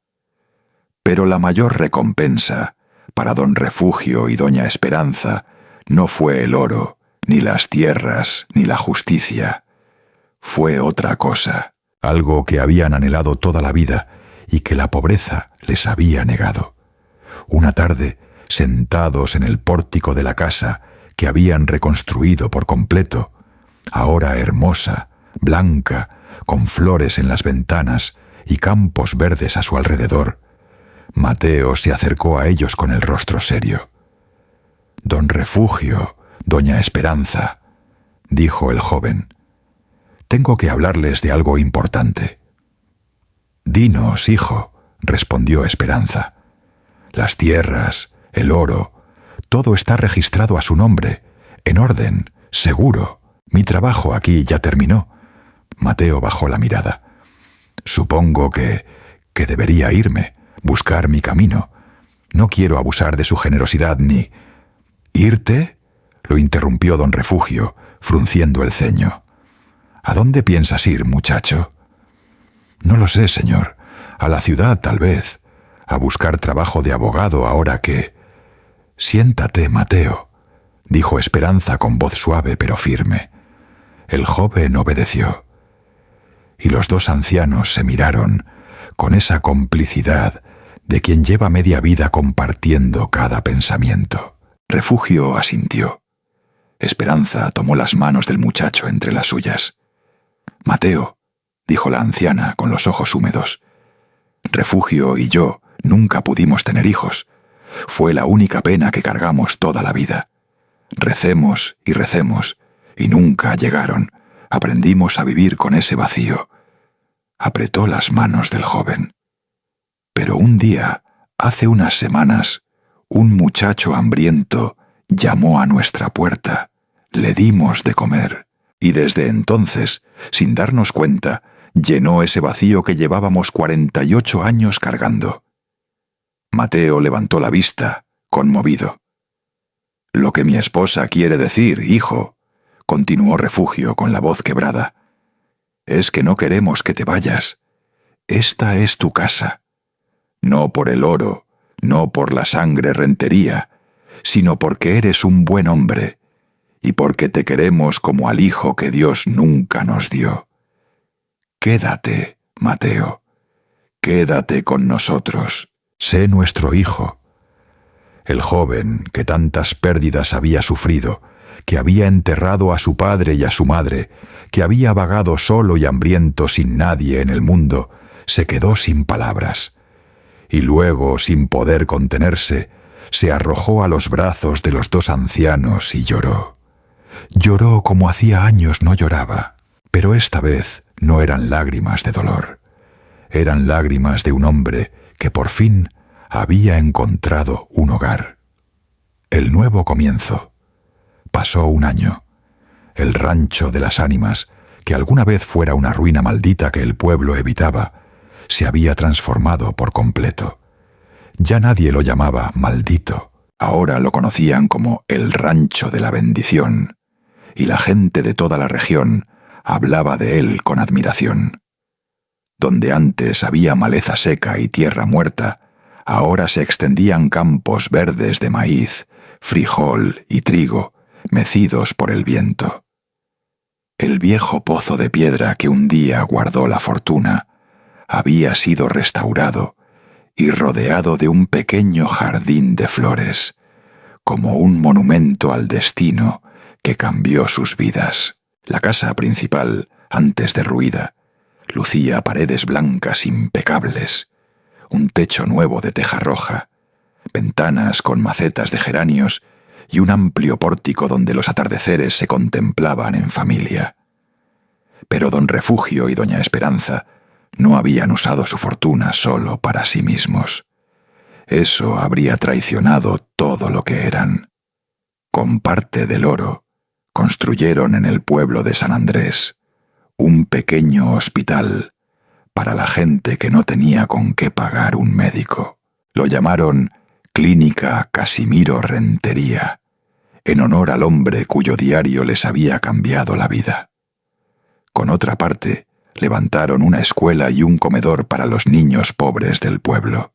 Speaker 1: Pero la mayor recompensa para don Refugio y doña Esperanza no fue el oro, ni las tierras, ni la justicia. Fue otra cosa, algo que habían anhelado toda la vida y que la pobreza les había negado. Una tarde, sentados en el pórtico de la casa que habían reconstruido por completo, ahora hermosa, blanca, con flores en las ventanas y campos verdes a su alrededor, Mateo se acercó a ellos con el rostro serio. «Don Refugio, doña Esperanza», dijo el joven, «tengo que hablarles de algo importante». «Dinos, hijo», respondió Esperanza. «Las tierras, el oro, todo está registrado a su nombre, en orden, seguro. Mi trabajo aquí ya terminó». Mateo bajó la mirada. «Supongo que debería irme, buscar mi camino. No quiero abusar de su generosidad ni...» «¿Irte?», lo interrumpió don Refugio, frunciendo el ceño. «¿A dónde piensas ir, muchacho?» «No lo sé, señor. A la ciudad, tal vez. A buscar trabajo de abogado ahora que...» «Siéntate, Mateo», dijo Esperanza con voz suave pero firme. El joven obedeció. Y los dos ancianos se miraron con esa complicidad de quien lleva media vida compartiendo cada pensamiento. Refugio asintió. Esperanza tomó las manos del muchacho entre las suyas. «Mateo», dijo la anciana con los ojos húmedos, «Refugio y yo nunca pudimos tener hijos. Fue la única pena que cargamos toda la vida. Recemos y nunca llegaron. Aprendimos a vivir con ese vacío». Apretó las manos del joven. «Pero un día, hace unas semanas, Un muchacho hambriento llamó a nuestra puerta, le dimos de comer, y desde entonces, sin darnos cuenta, llenó ese vacío que llevábamos 48 años cargando. Mateo levantó la vista, conmovido. «Lo que mi esposa quiere decir, hijo», continuó Refugio con la voz quebrada, «es que no queremos que te vayas. Esta es tu casa. No por el oro, no por la sangre rentería, sino porque eres un buen hombre y porque te queremos como al hijo que Dios nunca nos dio. Quédate, Mateo, quédate con nosotros, sé nuestro hijo». El joven, que tantas pérdidas había sufrido, que había enterrado a su padre y a su madre, que había vagado solo y hambriento sin nadie en el mundo, se quedó sin palabras. Y luego, sin poder contenerse, se arrojó a los brazos de los dos ancianos y lloró. Lloró como hacía años no lloraba, pero esta vez no eran lágrimas de dolor. Eran lágrimas de un hombre que por fin había encontrado un hogar. El nuevo comienzo. Pasó un año. El rancho de las ánimas, que alguna vez fuera una ruina maldita que el pueblo evitaba, se había transformado por completo. Ya nadie lo llamaba maldito. Ahora lo conocían como el rancho de la bendición, y la gente de toda la región hablaba de él con admiración. Donde antes había maleza seca y tierra muerta, ahora se extendían campos verdes de maíz, frijol y trigo, mecidos por el viento. El viejo pozo de piedra que un día guardó la fortuna había sido restaurado y rodeado de un pequeño jardín de flores, como un monumento al destino que cambió sus vidas. La casa principal, antes derruida, lucía paredes blancas impecables, un techo nuevo de teja roja, ventanas con macetas de geranios y un amplio pórtico donde los atardeceres se contemplaban en familia. Pero don Refugio y doña Esperanza no habían usado su fortuna solo para sí mismos. Eso habría traicionado todo lo que eran. Con parte del oro, construyeron en el pueblo de San Andrés un pequeño hospital para la gente que no tenía con qué pagar un médico. Lo llamaron Clínica Casimiro Rentería, en honor al hombre cuyo diario les había cambiado la vida. Con otra parte, levantaron una escuela y un comedor para los niños pobres del pueblo,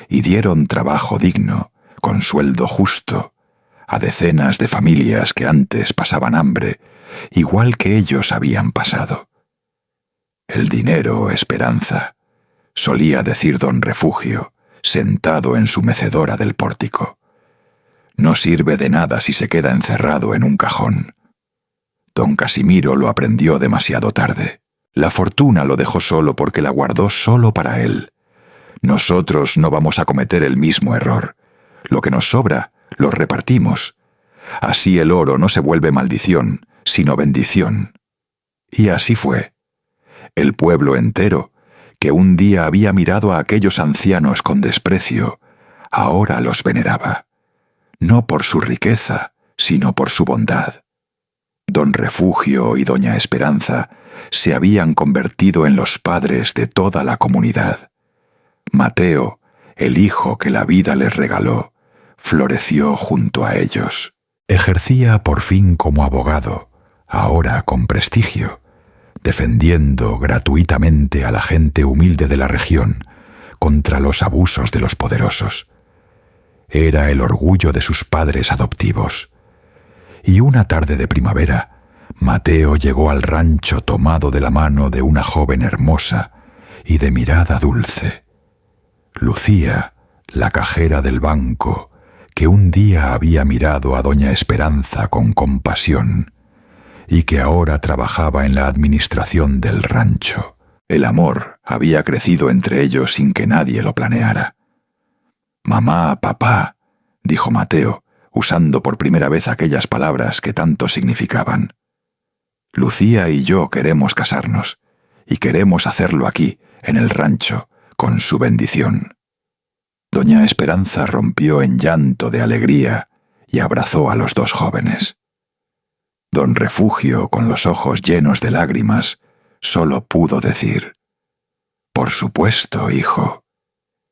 Speaker 1: y dieron trabajo digno, con sueldo justo, a decenas de familias que antes pasaban hambre, igual que ellos habían pasado. «El dinero, Esperanza», solía decir don Refugio, sentado en su mecedora del pórtico. «No sirve de nada si se queda encerrado en un cajón». Don Casimiro lo aprendió demasiado tarde. La fortuna lo dejó solo porque la guardó solo para él. Nosotros no vamos a cometer el mismo error. Lo que nos sobra, lo repartimos. Así el oro no se vuelve maldición, sino bendición. Y así fue. El pueblo entero, que un día había mirado a aquellos ancianos con desprecio, ahora los veneraba, no por su riqueza, sino por su bondad. Don Refugio y doña Esperanza se habían convertido en los padres de toda la comunidad. Mateo, el hijo que la vida les regaló, floreció junto a ellos. Ejercía por fin como abogado, ahora con prestigio, defendiendo gratuitamente a la gente humilde de la región contra los abusos de los poderosos. Era el orgullo de sus padres adoptivos. Y una tarde de primavera, Mateo llegó al rancho tomado de la mano de una joven hermosa y de mirada dulce. Lucía, la cajera del banco, que un día había mirado a doña Esperanza con compasión y que ahora trabajaba en la administración del rancho. El amor había crecido entre ellos sin que nadie lo planeara. «Mamá, papá», dijo Mateo, usando por primera vez aquellas palabras que tanto significaban. «Lucía y yo queremos casarnos, y queremos hacerlo aquí, en el rancho, con su bendición». Doña Esperanza rompió en llanto de alegría y abrazó a los dos jóvenes. Don Refugio, con los ojos llenos de lágrimas, solo pudo decir: «Por supuesto, hijo.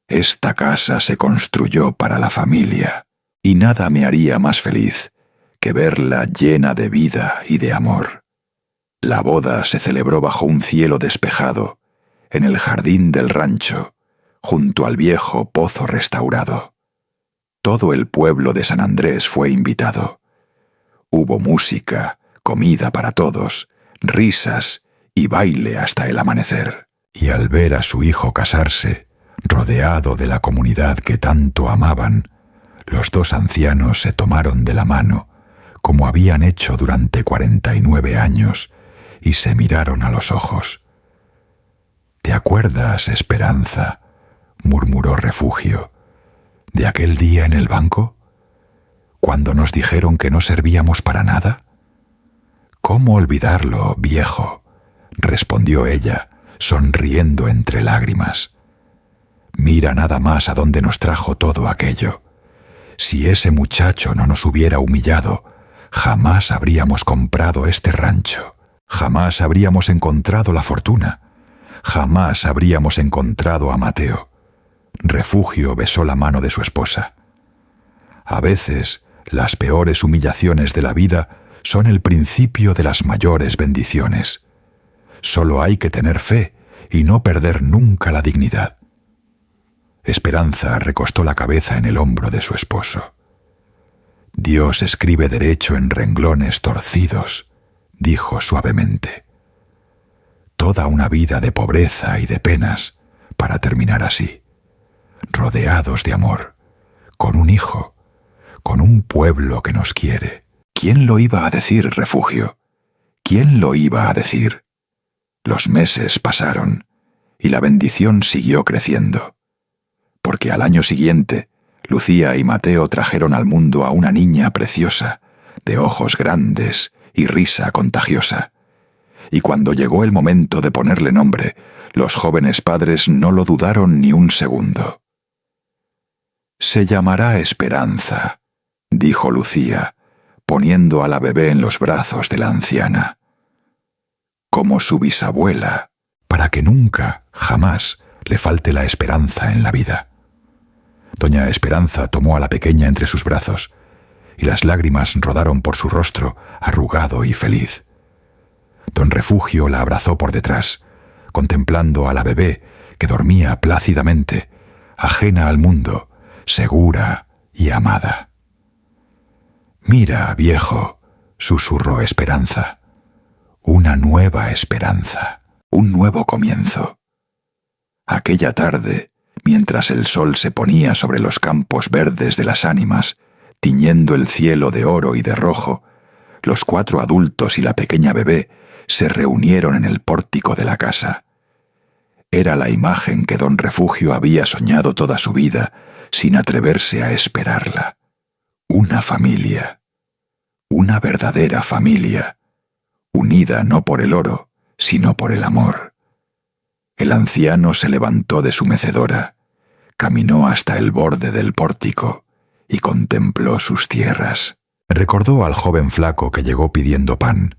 Speaker 1: Esta casa se construyó para la familia, y nada me haría más feliz que verla llena de vida y de amor». La boda se celebró bajo un cielo despejado, en el jardín del rancho, junto al viejo pozo restaurado. Todo el pueblo de San Andrés fue invitado. Hubo música, comida para todos, risas y baile hasta el amanecer. Y al ver a su hijo casarse, rodeado de la comunidad que tanto amaban, los dos ancianos se tomaron de la mano, como habían hecho durante 49 años, y se miraron a los ojos. «¿Te acuerdas, Esperanza?», murmuró Refugio, «de aquel día en el banco, cuando nos dijeron que no servíamos para nada?» «¿Cómo olvidarlo, viejo?», respondió ella, sonriendo entre lágrimas. «Mira nada más a dónde nos trajo todo aquello. Si ese muchacho no nos hubiera humillado, jamás habríamos comprado este rancho, jamás habríamos encontrado la fortuna, jamás habríamos encontrado a Mateo». Refugio besó la mano de su esposa. A veces, las peores humillaciones de la vida son el principio de las mayores bendiciones. Solo hay que tener fe y no perder nunca la dignidad. Esperanza recostó la cabeza en el hombro de su esposo. «Dios escribe derecho en renglones torcidos», dijo suavemente. «Toda una vida de pobreza y de penas para terminar así, rodeados de amor, con un hijo, con un pueblo que nos quiere». ¿Quién lo iba a decir, Refugio? ¿Quién lo iba a decir? Los meses pasaron y la bendición siguió creciendo, porque al año siguiente Lucía y Mateo trajeron al mundo a una niña preciosa, de ojos grandes y risa contagiosa. Y cuando llegó el momento de ponerle nombre, los jóvenes padres no lo dudaron ni un segundo. «Se llamará Esperanza», dijo Lucía, poniendo a la bebé en los brazos de la anciana. «Como su bisabuela, para que nunca, jamás, le falte la esperanza en la vida». Doña Esperanza tomó a la pequeña entre sus brazos, y las lágrimas rodaron por su rostro arrugado y feliz. Don Refugio la abrazó por detrás, contemplando a la bebé que dormía plácidamente, ajena al mundo, segura y amada. «Mira, viejo», susurró Esperanza, «una nueva esperanza, un nuevo comienzo». Aquella tarde, mientras el sol se ponía sobre los campos verdes de las ánimas, tiñendo el cielo de oro y de rojo, los 4 adultos y la pequeña bebé se reunieron en el pórtico de la casa. Era la imagen que don Refugio había soñado toda su vida sin atreverse a esperarla. Una familia, una verdadera familia, unida no por el oro, sino por el amor. El anciano se levantó de su mecedora, caminó hasta el borde del pórtico y contempló sus tierras. Recordó al joven flaco que llegó pidiendo pan,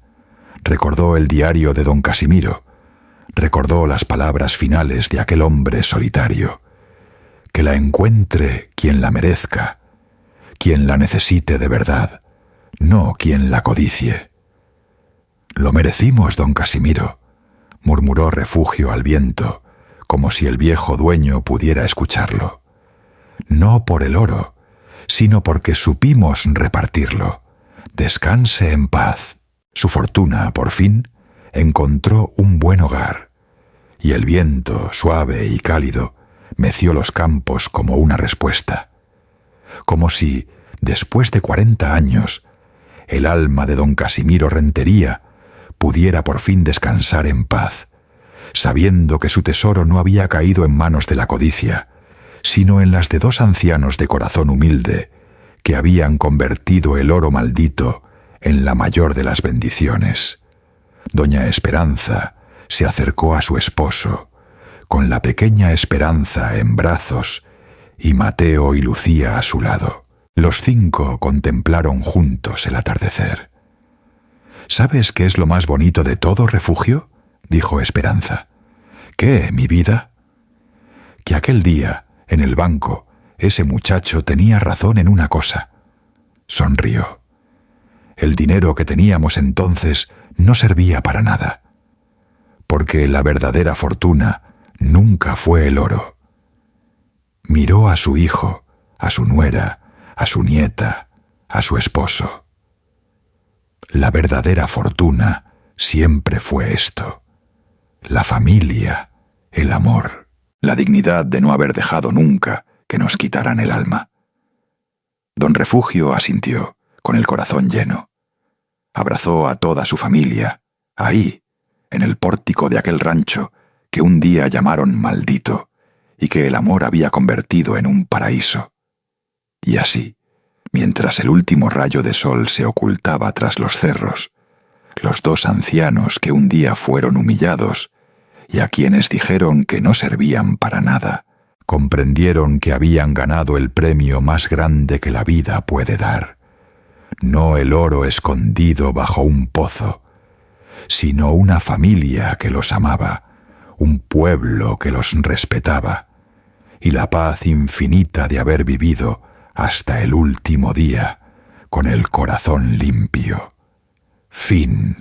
Speaker 1: recordó el diario de don Casimiro, recordó las palabras finales de aquel hombre solitario: «Que la encuentre quien la merezca, quien la necesite de verdad, no quien la codicie». «Lo merecimos, don Casimiro», murmuró Refugio al viento, como si el viejo dueño pudiera escucharlo. «No por el oro, sino porque supimos repartirlo. Descanse en paz». Su fortuna, por fin, encontró un buen hogar, y el viento, suave y cálido, meció los campos como una respuesta. Como si, después de 40 años, el alma de don Casimiro Rentería pudiera por fin descansar en paz, sabiendo que su tesoro no había caído en manos de la codicia, sino en las de 2 ancianos de corazón humilde que habían convertido el oro maldito en la mayor de las bendiciones. Doña Esperanza se acercó a su esposo, con la pequeña Esperanza en brazos, y Mateo y Lucía a su lado. Los 5 contemplaron juntos el atardecer. ¿Sabes qué es lo más bonito de todo, Refugio?, dijo Esperanza. ¿Qué, mi vida? Que aquel día, en el banco, ese muchacho tenía razón en una cosa. Sonrió. El dinero que teníamos entonces no servía para nada, porque la verdadera fortuna nunca fue el oro. Miró a su hijo, a su nuera, a su nieta, a su esposo. La verdadera fortuna siempre fue esto: la familia, el amor, la dignidad de no haber dejado nunca que nos quitaran el alma. Don Refugio asintió, con el corazón lleno. Abrazó a toda su familia, ahí, en el pórtico de aquel rancho que un día llamaron maldito y que el amor había convertido en un paraíso. Y así, mientras el último rayo de sol se ocultaba tras los cerros, los 2 ancianos que un día fueron humillados y a quienes dijeron que no servían para nada, comprendieron que habían ganado el premio más grande que la vida puede dar. No el oro escondido bajo un pozo, sino una familia que los amaba, un pueblo que los respetaba, y la paz infinita de haber vivido hasta el último día con el corazón limpio. Fin.